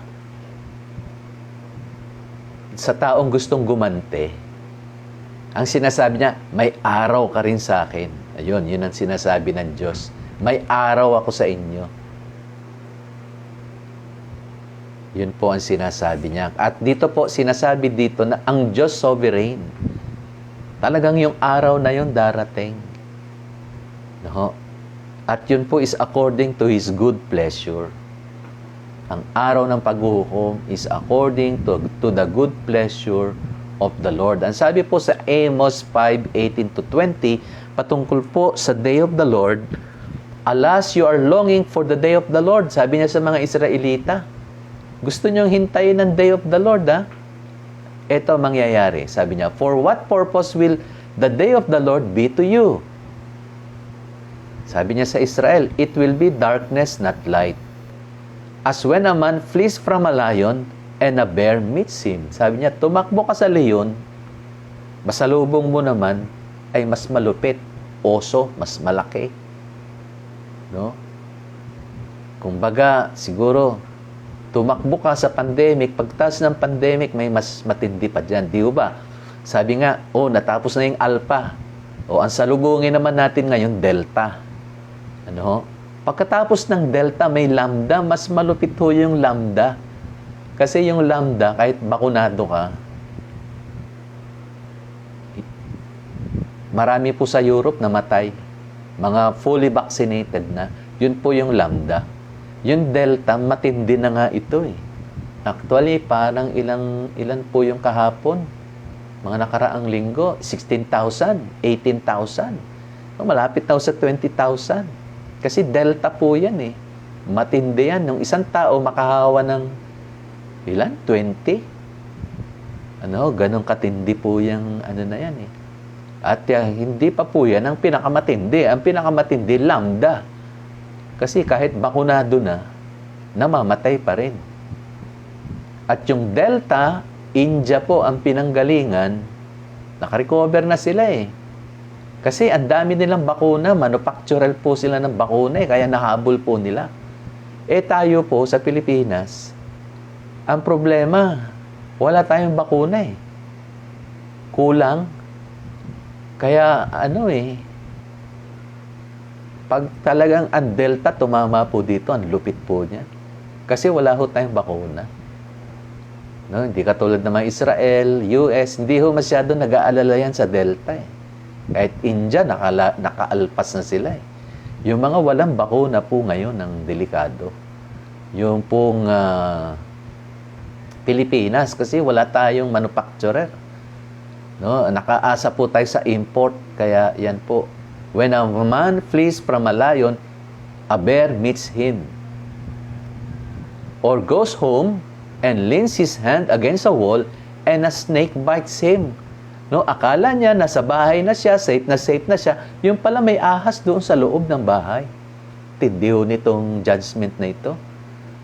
S1: Sa taong gustong gumante, ang sinasabi niya, may araw ka rin sa akin. Ayun, yun ang sinasabi ng Diyos. May araw ako sa inyo. Yun po ang sinasabi niya. At dito po, sinasabi dito na ang Diyos sovereign. Talagang yung araw na yun darating. No? At yun po is according to His good pleasure. Ang araw ng paghuhukom is according to the good pleasure of the Lord. Ang sabi po sa Amos 5:18-20, patungkol po sa day of the Lord, alas, you are longing for the day of the Lord. Sabi niya sa mga Israelita, gusto niyong hintayin ang day of the Lord, ha? Ito mangyayari. Sabi niya, for what purpose will the day of the Lord be to you? Sabi niya sa Israel, it will be darkness, not light. As when a man flees from a lion and a bear meets him. Sabi niya, tumakbo ka sa leon, masalubong mo naman ay mas malupit. Oso, mas malaki. No? Kumbaga, siguro, tumakbo ka sa pandemic, pagtas ng pandemic, may mas matindi pa dyan. Di ba? Sabi nga, natapos na yung alpha. Ang salubungin naman natin ngayon, delta. Pagkatapos ng delta, may lambda. Mas malupit ho yung lambda. Kasi yung lambda, kahit bakunado ka, marami po sa Europe namatay. Mga fully vaccinated na. Yun po yung lambda. Yung delta, matindi na nga ito eh. Actually, parang ilan po yung kahapon? Mga nakaraang linggo, 16,000, 18,000. Malapit na sa 20,000. Kasi delta po yan eh. Matindi yan. Nung isang tao makahawa ng ilan? 20? Ganong katindi po yung na yan eh. At hindi pa po yan ang pinakamatindi. Ang pinakamatindi, lambda. Kasi kahit bakunado na, namamatay pa rin. At yung delta, India po ang pinanggalingan, nakarecover na sila eh. Kasi ang dami nilang bakuna, manufacturer po sila ng bakuna eh, kaya nahabol po nila. Tayo po sa Pilipinas, ang problema, wala tayong bakuna eh. Kulang. Kaya pag talagang ang delta tumama po dito, ang lupit po niya. Kasi wala ho tayong bakuna. Hindi katulad ng mga Israel, US, hindi ho masyado nag-aalala yan sa delta eh. Kahit India, nakaalpas na sila eh. Yung mga walang bakuna po ngayon ang delikado. Yung pong Pilipinas, kasi wala tayong manufacturer. Nakaasa po tayo sa import, kaya yan po. When a man flees from a lion, a bear meets him. Or goes home and leans his hand against a wall, and a snake bites him. No, akala niya nasa bahay na siya, safe na siya. Yung pala may ahas doon sa loob ng bahay. Tindi ho nitong judgment na ito.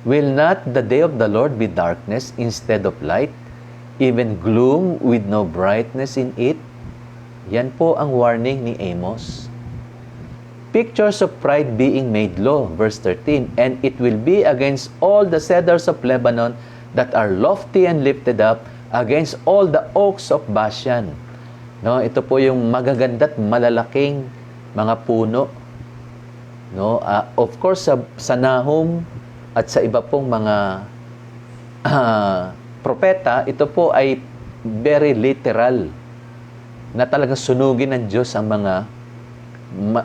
S1: Will not the day of the Lord be darkness instead of light, even gloom with no brightness in it? Yan po ang warning ni Amos. Pictures of pride being made law, verse 13, and it will be against all the cedars of Lebanon that are lofty and lifted up, against all the oaks of Bashan. No, ito po yung magaganda at malalaking mga puno. No, of course sa Nahum at sa iba pong mga propeta, ito po ay very literal na talagang sunugin ng Diyos ang mga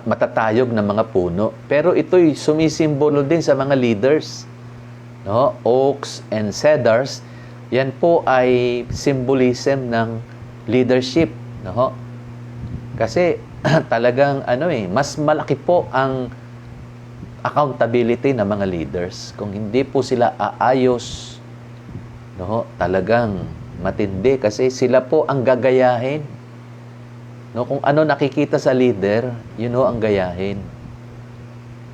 S1: matatayog na mga puno. Pero ito'y sumisimbolo din sa mga leaders. No, oaks and cedars, yan po ay symbolism ng leadership, no? Kasi talagang mas malaki po ang accountability ng mga leaders. Kung hindi po sila aayos, no, talagang matindi kasi sila po ang gagayahin. No, kung ano nakikita sa leader, yun ho ang gayahin.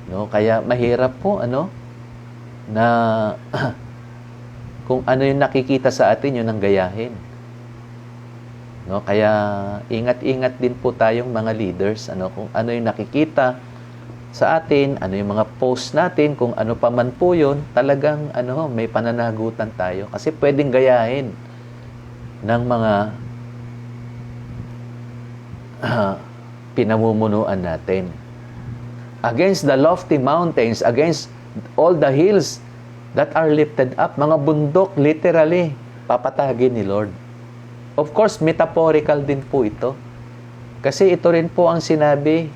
S1: No, kaya mahirap po na kung ano yung nakikita sa atin, yun ang gayahin. No, kaya ingat-ingat din po tayong mga leaders, kung ano yung nakikita sa atin, ano yung mga post natin, kung ano pa man po yun, talagang may pananagutan tayo. Kasi pwedeng gayahin ng mga pinamumunuan natin. Against the lofty mountains, against all the hills that are lifted up, mga bundok, literally, papatagin ni Lord. Of course, metaphorical din po ito. Kasi ito rin po ang sinabi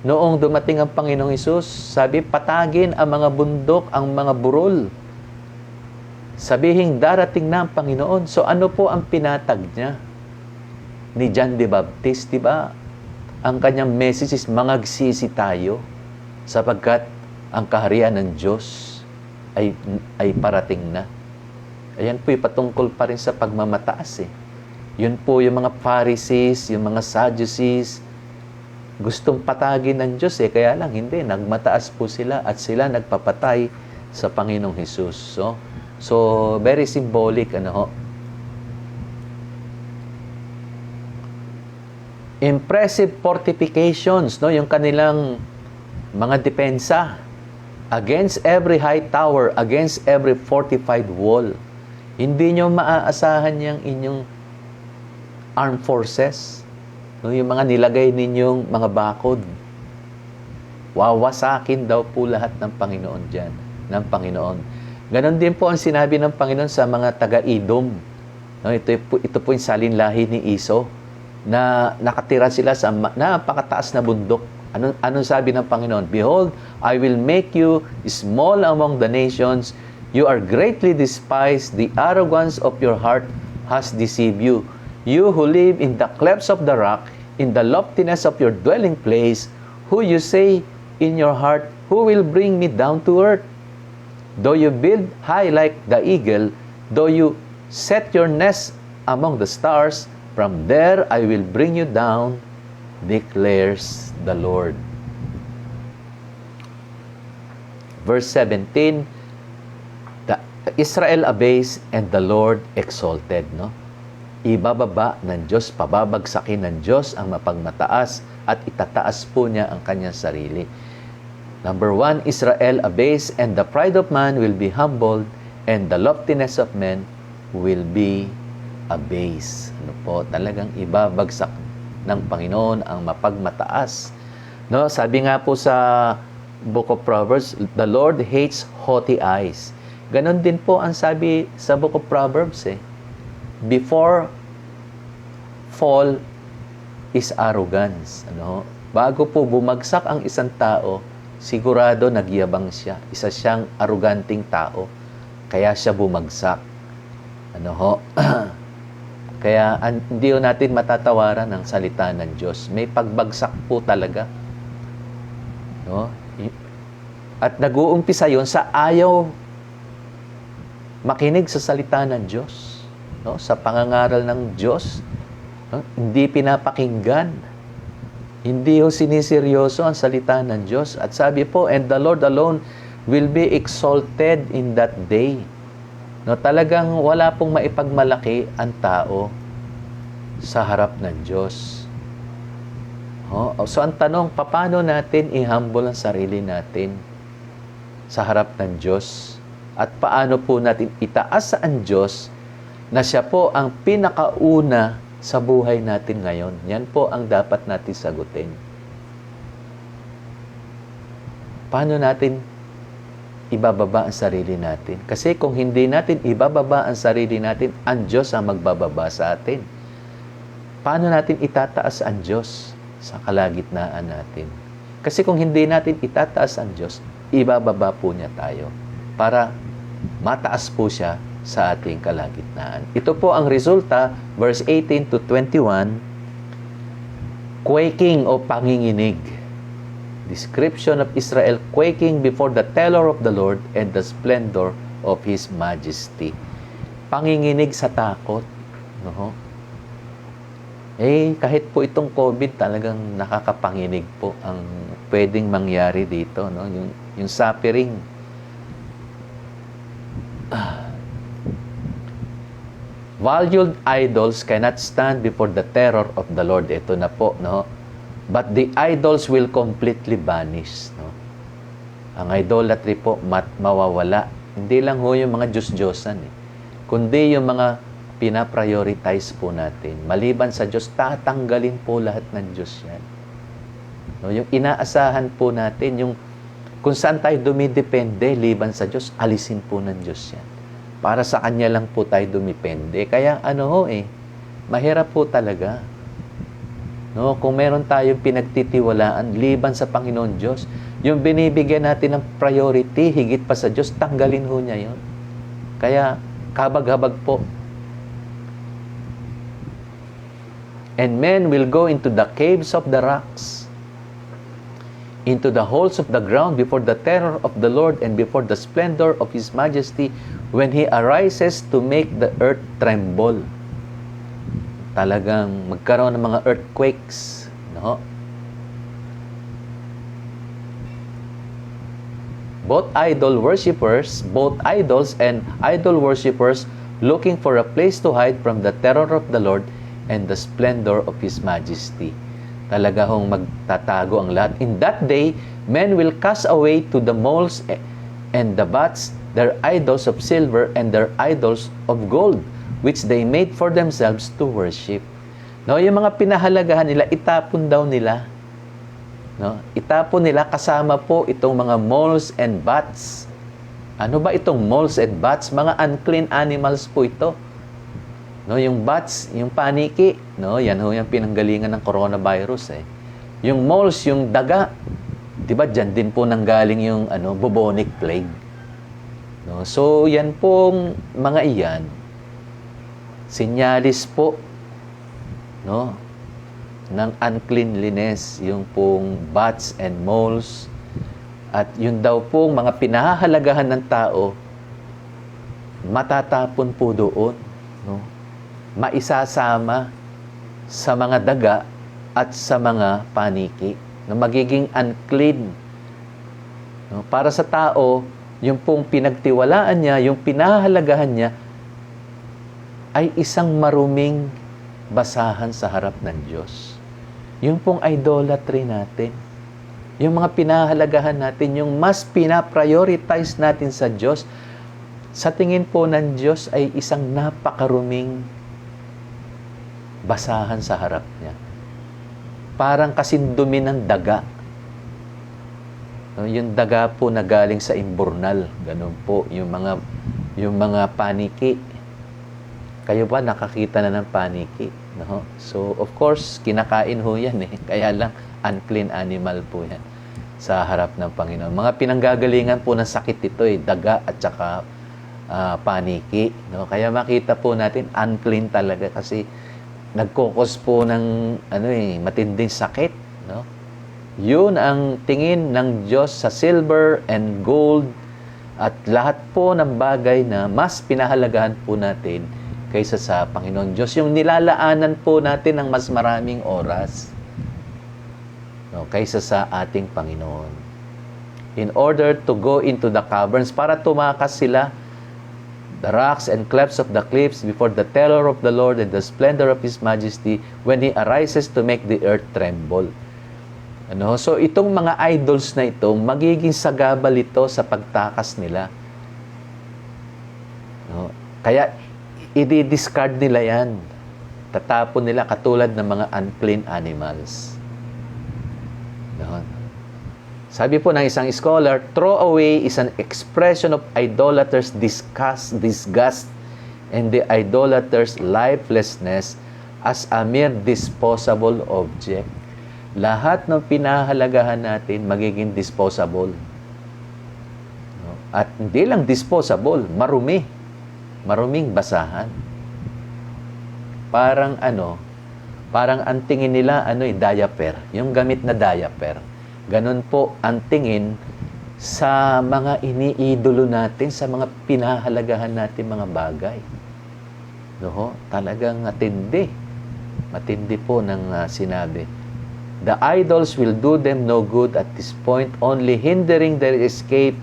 S1: noong dumating ang Panginoong Hesus. Sabi, patagin ang mga bundok, ang mga burol. Sabihing darating na ang Panginoon. So ano po ang pinatag niya? Ni John the Baptist, di ba? Ang kanyang message is, mangagsisi tayo sapagkat ang kaharian ng Diyos ay parating na. Ayan po, patungkol pa rin sa pagmamataas. Yun po yung mga Pharisees, yung mga Sadducees, gustong patagin ng Diyos kaya lang hindi, nagmataas po sila at sila nagpapatay sa Panginoong Hesus. So very symbolic, Impressive fortifications, yung kanilang mga depensa against every high tower, against every fortified wall. Hindi nyo maaasahan yung inyong armed forces. Yung mga nilagay ninyong mga bakod. Wawasakin daw po lahat ng Panginoon dyan. Ng Panginoon. Ganon din po ang sinabi ng Panginoon sa mga taga-Edom. Ito po yung salinlahi ni Iso na nakatira sila sa napakataas na bundok. Anong sabi ng Panginoon? Behold, I will make you small among the nations. You are greatly despised. The arrogance of your heart has deceived you. You who live in the clefts of the rock, in the loftiness of your dwelling place, who you say in your heart, who will bring me down to earth? Though you build high like the eagle, though you set your nest among the stars, from there I will bring you down, declares the Lord. Verse 17, the Israel abased and the Lord exalted. Ibababa ng Diyos, pababagsakin ng Diyos ang mapagmataas at itataas po niya ang kanyang sarili. Number 1, Israel abased and the pride of man will be humbled and the loftiness of men will be abased. Talagang ibabagsak ng Panginoon ang mapagmataas. Sabi nga po sa Book of Proverbs, the Lord hates haughty eyes. Ganon din po ang sabi sa Book of Proverbs. Before fall is arrogance. Bago po bumagsak ang isang tao, sigurado nagyabang siya. Isa siyang arroganting tao. Kaya siya bumagsak. Kaya hindi natin matatawaran ang salita ng Diyos. May pagbagsak po talaga. At nag-uumpisa yon sa ayaw makinig sa salita ng Diyos. Sa pangangaral ng Diyos. No? Hindi pinapakinggan. Hindi ho siniseryoso ang salita ng Diyos. At sabi po, and the Lord alone will be exalted in that day. No, talagang wala pong maipagmalaki ang tao sa harap ng Diyos. So ang tanong, paano natin i-humble ang sarili natin sa harap ng Diyos? At paano po natin itaas ang Diyos na siya po ang pinakauna sa buhay natin ngayon? Yan po ang dapat natin sagutin. Paano natin ibababa ang sarili natin? Kasi kung hindi natin ibababa ang sarili natin, ang Diyos ang magbababa sa atin. Paano natin itataas ang Diyos sa kalagitnaan natin? Kasi kung hindi natin itataas ang Diyos, ibababa po niya tayo para mataas po siya sa ating kalagitnaan. Ito po ang resulta, verse 18 to 21, quaking o panginginig. Description of Israel quaking before the terror of the Lord and the splendor of His majesty. Panginginig sa takot. No? Kahit po itong COVID, talagang nakakapanginig po ang pwedeng mangyari dito. No? Yung suffering. Valued idols cannot stand before the terror of the Lord. Ito na po, no? But the idols will completely vanish, no? Ang idolatry po mawawala. Hindi lang ho yung mga Diyos-Diyosan, kundi yung mga pinaprioritize po natin. Maliban sa Diyos, tatanggalin po lahat ng Diyos yan. No? Yung inaasahan po natin, yung kung saan tayo dumidepende, liban sa Diyos, alisin po ng Diyos yan. Para sa Kanya lang po tayo dumipende. Kaya mahirap po talaga. No, kung meron tayong pinagtitiwalaan, liban sa Panginoon Diyos, yung binibigyan natin ng priority, higit pa sa Diyos, tanggalin ho niya yun. Kaya, kabag-habag po. And men will go into the caves of the rocks, into the holes of the ground before the terror of the Lord and before the splendor of His majesty when He arises to make the earth tremble. Talagang magkaroon ng mga earthquakes. No? Both idols and idol worshippers looking for a place to hide from the terror of the Lord and the splendor of His majesty. Talaga hong magtatago ang lahat. In that day, men will cast away to the moles and the bats their idols of silver and their idols of gold, which they made for themselves to worship. No, yung mga pinahalagahan nila, itapon daw nila. No? Itapon nila kasama po itong mga moles and bats. Ano ba itong moles and bats? Mga unclean animals po ito. No, yung bats, yung paniki, no, yan ho yung pinanggalingan ng coronavirus Yung moles, yung daga. 'Di ba? Diyan din po nanggaling yung bubonic plague. No, so yan pong mga iyan. Sinyalis po, no, ng uncleanliness, yung pong bats and moles, at yun daw pong mga pinahahalagahan ng tao, matatapon po doon, no? Maisasama sa mga daga at sa mga paniki, na magiging unclean. No? Para sa tao, yung pong pinagtiwalaan niya, yung pinahahalagahan niya, ay isang maruming basahan sa harap ng Diyos. Yung pong idolatry natin, yung mga pinahahalagahan natin, yung mas pinaprioritize natin sa Diyos, sa tingin po ng Diyos ay isang napakaruming basahan sa harap niya. Parang kasindumi ng daga. Yung daga po na galing sa imburnal, ganun po, yung mga paniki. Kayo ba nakakita na ng paniki? No? So, of course, kinakain ho yan Kaya lang, unclean animal po yan sa harap ng Panginoon. Mga pinanggagalingan po ng sakit ito daga at saka paniki. No? Kaya makita po natin, unclean talaga kasi nagkukos po ng matinding sakit. No? Yun ang tingin ng Diyos sa silver and gold at lahat po ng bagay na mas pinahalagahan po natin kaysa sa Panginoon Diyos. Yung nilalaanan po natin ng mas maraming oras, no, kaysa sa ating Panginoon. In order to go into the caverns, para tumakas sila, the rocks and clefts of the cliffs before the terror of the Lord and the splendor of His majesty when He arises to make the earth tremble. Ano? So itong mga idols na ito, magiging sagabal ito sa pagtakas nila. No? Kaya i-discard nila yan. Tatapon nila katulad ng mga unclean animals. No? Sabi po ng isang scholar, throw away is an expression of idolaters' disgust and the idolaters' lifelessness as a mere disposable object. Lahat ng pinahalagahan natin magiging disposable. No? At hindi lang disposable, marumi. Maruming basahan. Parang ang tingin nila, diaper. Yung gamit na diaper. Ganun po ang tingin sa mga iniidolo natin, sa mga pinahalagahan natin mga bagay. No? Talagang matindi. Matindi po ng sinabi. The idols will do them no good at this point, only hindering their escape.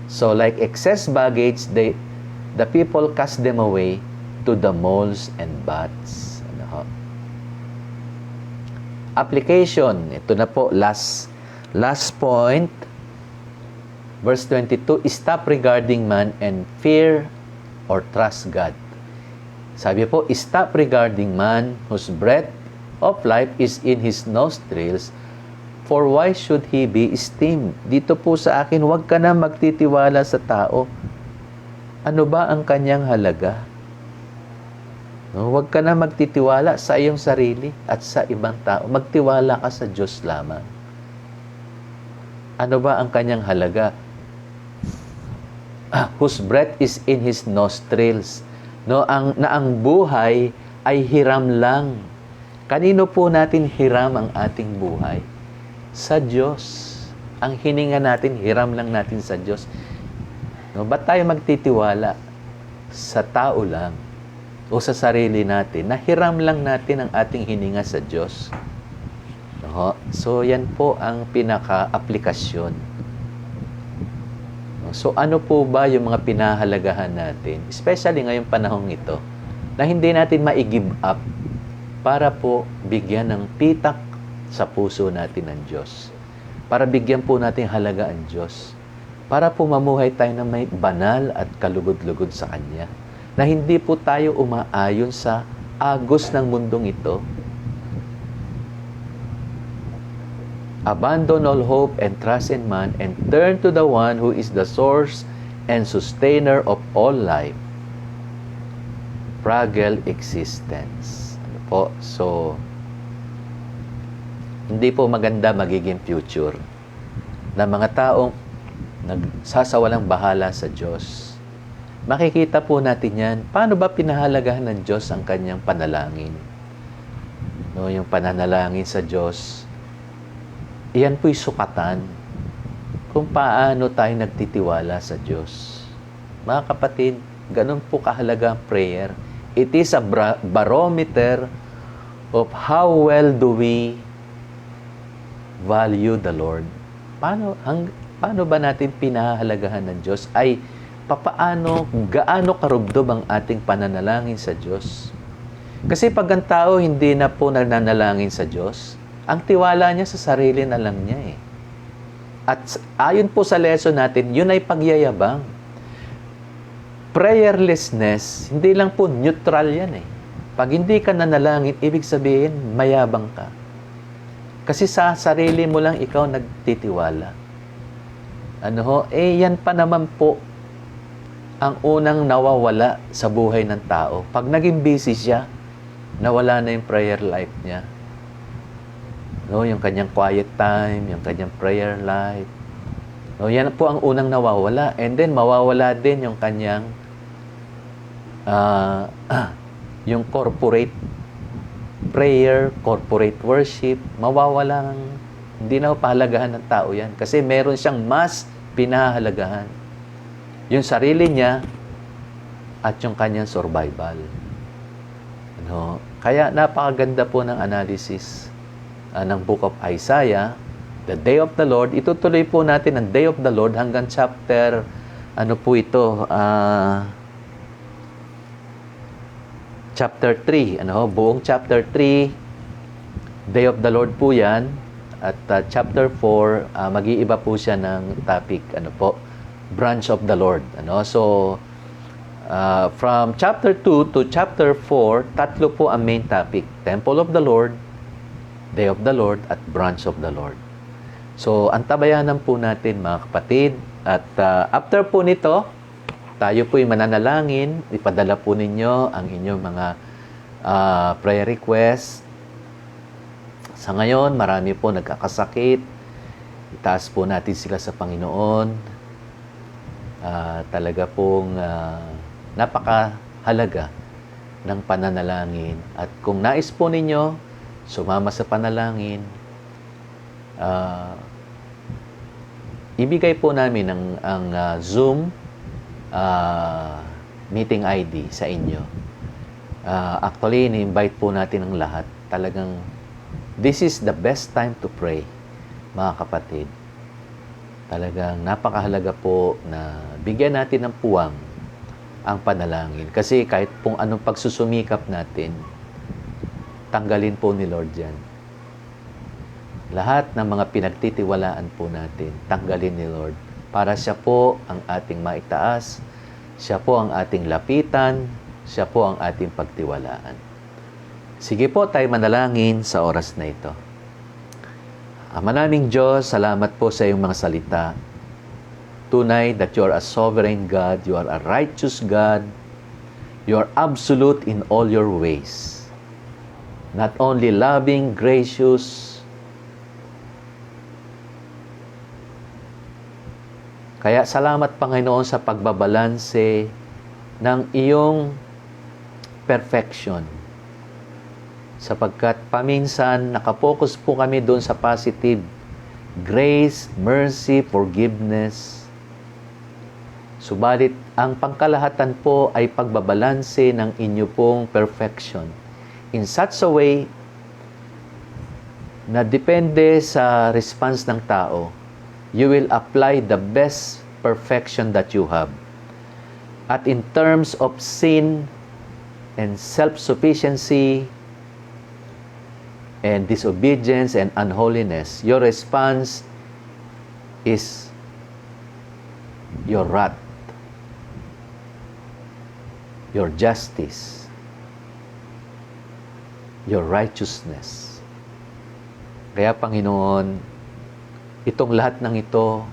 S1: So like excess baggage, the people cast them away to the moles and bats. Application. Ito na po, last point. Verse 22, stop regarding man and fear or trust God. Sabi po, stop regarding man whose breath of life is in his nostrils, for why should he be esteemed? Dito po sa akin, huwag ka na magtitiwala sa tao. Ano ba ang kanyang halaga? No, huwag ka na magtitiwala sa iyong sarili at sa ibang tao. Magtiwala ka sa Diyos lamang. Ano ba ang kanyang halaga? Whose breath is in his nostrils. No, ang buhay ay hiram lang. Kanino po natin hiram ang ating buhay? Sa Diyos. Ang hininga natin, hiram lang natin sa Diyos. No, ba't tayo magtitiwala sa tao lang o sa sarili natin na hiram lang natin ang ating hininga sa Diyos? No? So, yan po ang pinaka-aplikasyon. No? So, ano po ba yung mga pinahalagahan natin? Especially ngayong panahong ito, na hindi natin ma-give up para po bigyan ng pitak sa puso natin ng Diyos. Para bigyan po natin halaga ang Diyos. Para po mamuhay tayo na may banal at kalugod-lugod sa Kanya. Na hindi po tayo umaayon sa agos ng mundong ito. Abandon all hope and trust in man and turn to the one who is the source and sustainer of all life. Fragile existence. Po. So, hindi po maganda magiging future na mga taong nagsasawalang bahala sa Diyos. Makikita po natin yan. Paano ba pinahalagahan ng Diyos ang kanyang panalangin? No, yung pananalangin sa Diyos, iyan po'y sukatan kung paano tayo nagtitiwala sa Diyos. Mga kapatid, ganun po kahalaga ang prayer. It is a barometer of how well do we value the Lord. Paano ba natin pinahalagahan ng Diyos? Ay, gaano karubdob ang ating pananalangin sa Diyos? Kasi pag ang tao hindi na po nananalangin sa Diyos, ang tiwala niya sa sarili na lang niya eh. At ayon po sa lesson natin, yun ay pagyayabang. Prayerlessness, hindi lang po neutral yan eh. Pag hindi ka nanalangin, ibig sabihin, mayabang ka. Kasi sa sarili mo lang ikaw nagtitiwala. Yan pa naman po ang unang nawawala sa buhay ng tao. Pag naging busy siya, nawala na yung prayer life niya. Yung kanyang quiet time, yung kanyang prayer life. Yan po ang unang nawawala. And then, mawawala din yung kanyang yung corporate prayer, corporate worship, mawawalang, hindi na pahalagahan ng tao yan. Kasi meron siyang mas pinahalagahan. Yung sarili niya at yung kanyang survival. No? Kaya napakaganda po ng analysis ng Book of Isaiah, the Day of the Lord. Itutuloy po natin ang Day of the Lord hanggang chapter, ano po ito, chapter 3. Ano, buong chapter 3, Day of the Lord po yan. At chapter 4, mag-iiba po siya ng topic, ano po, Branch of the Lord. Ano? So, from chapter 2 to chapter 4, tatlo po ang main topic. Temple of the Lord, Day of the Lord, at Branch of the Lord. So, antabayanan po natin mga kapatid. At after po nito, tayo po'y mananalangin. Ipadala po ninyo ang inyong mga prayer requests. Sa ngayon, marami po nagkakasakit. Itaas po natin sila sa Panginoon. Talaga pong napakahalaga ng pananalangin. At kung nais po ninyo, sumama sa panalangin, ibigay po namin ang Zoom meeting ID sa inyo. Actually, ini-invite po natin ang lahat. Talagang this is the best time to pray, mga kapatid. Talagang napakahalaga po na bigyan natin ng puwang ang panalangin. Kasi kahit pong anong pagsusumikap natin, tanggalin po ni Lord yan. Lahat ng mga pinagtitiwalaan po natin, tanggalin ni Lord. Para siya po ang ating maitaas, siya po ang ating lapitan, siya po ang ating pagtiwalaan. Sige po, tayo manalangin sa oras na ito. Ama naming Diyos, salamat po sa iyong mga salita. Tunay that you are a sovereign God, you are a righteous God, you are absolute in all your ways. Not only loving, gracious, kaya salamat Panginoon sa pagbabalanse ng iyong perfection. Sapagkat paminsan nakapokus po kami doon sa positive. Grace, mercy, forgiveness. Subalit ang pangkalahatan po ay pagbabalanse ng inyo pong perfection. In such a way na depende sa response ng tao, you will apply the best perfection that you have. At in terms of sin and self-sufficiency and disobedience and unholiness, your response is your wrath, your justice, your righteousness. Kaya Panginoon, itong lahat ng ito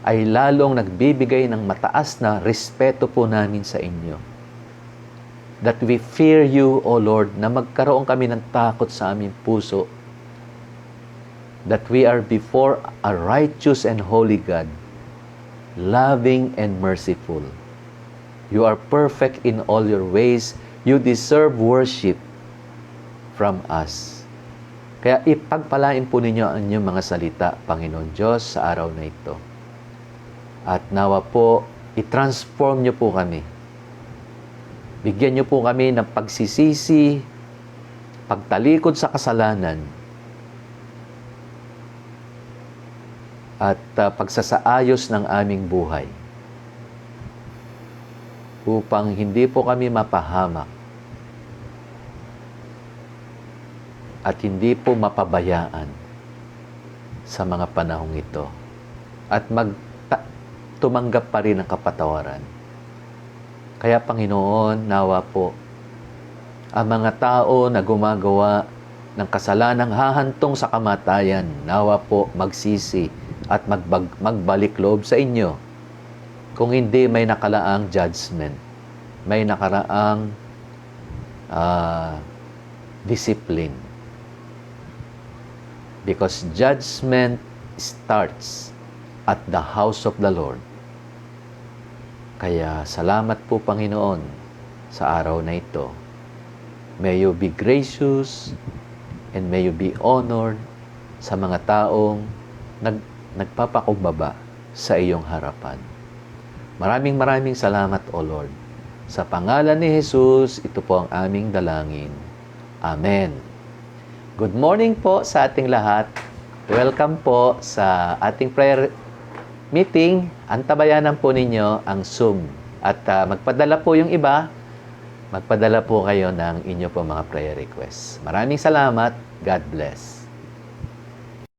S1: ay lalong nagbibigay ng mataas na respeto po namin sa inyo. That we fear you, O Lord, na magkaroon kami ng takot sa aming puso. That we are before a righteous and holy God, loving and merciful. You are perfect in all your ways. You deserve worship from us. Kaya ipagpalain po ninyo ang inyong mga salita, Panginoon Diyos, sa araw na ito. At nawa po, i-transform niyo po kami. Bigyan niyo po kami ng pagsisisi, pagtalikod sa kasalanan, at pagsasaayos ng aming buhay. Upang hindi po kami mapahamak at hindi po mapabayaan sa mga panahong ito. At tumanggap pa rin ng kapatawaran. Kaya Panginoon, nawa po, ang mga tao na gumagawa ng kasalanang hahantong sa kamatayan, nawa po magsisi at magbalik loob sa inyo. Kung hindi, may nakalaang judgment, may nakaraang discipline. Because judgment starts at the house of the Lord. Kaya salamat po Panginoon sa araw na ito. May you be gracious and may you be honored sa mga taong nagpapakumbaba sa iyong harapan. Maraming salamat, O Lord, Sa pangalan ni Jesus, ito po ang aming dalangin. Amen. Good morning po sa ating lahat. Welcome po sa ating prayer meeting. Antabayanan po ninyo ang Zoom. At magpadala po yung iba, magpadala po kayo ng inyo po mga prayer requests. Maraming salamat. God bless.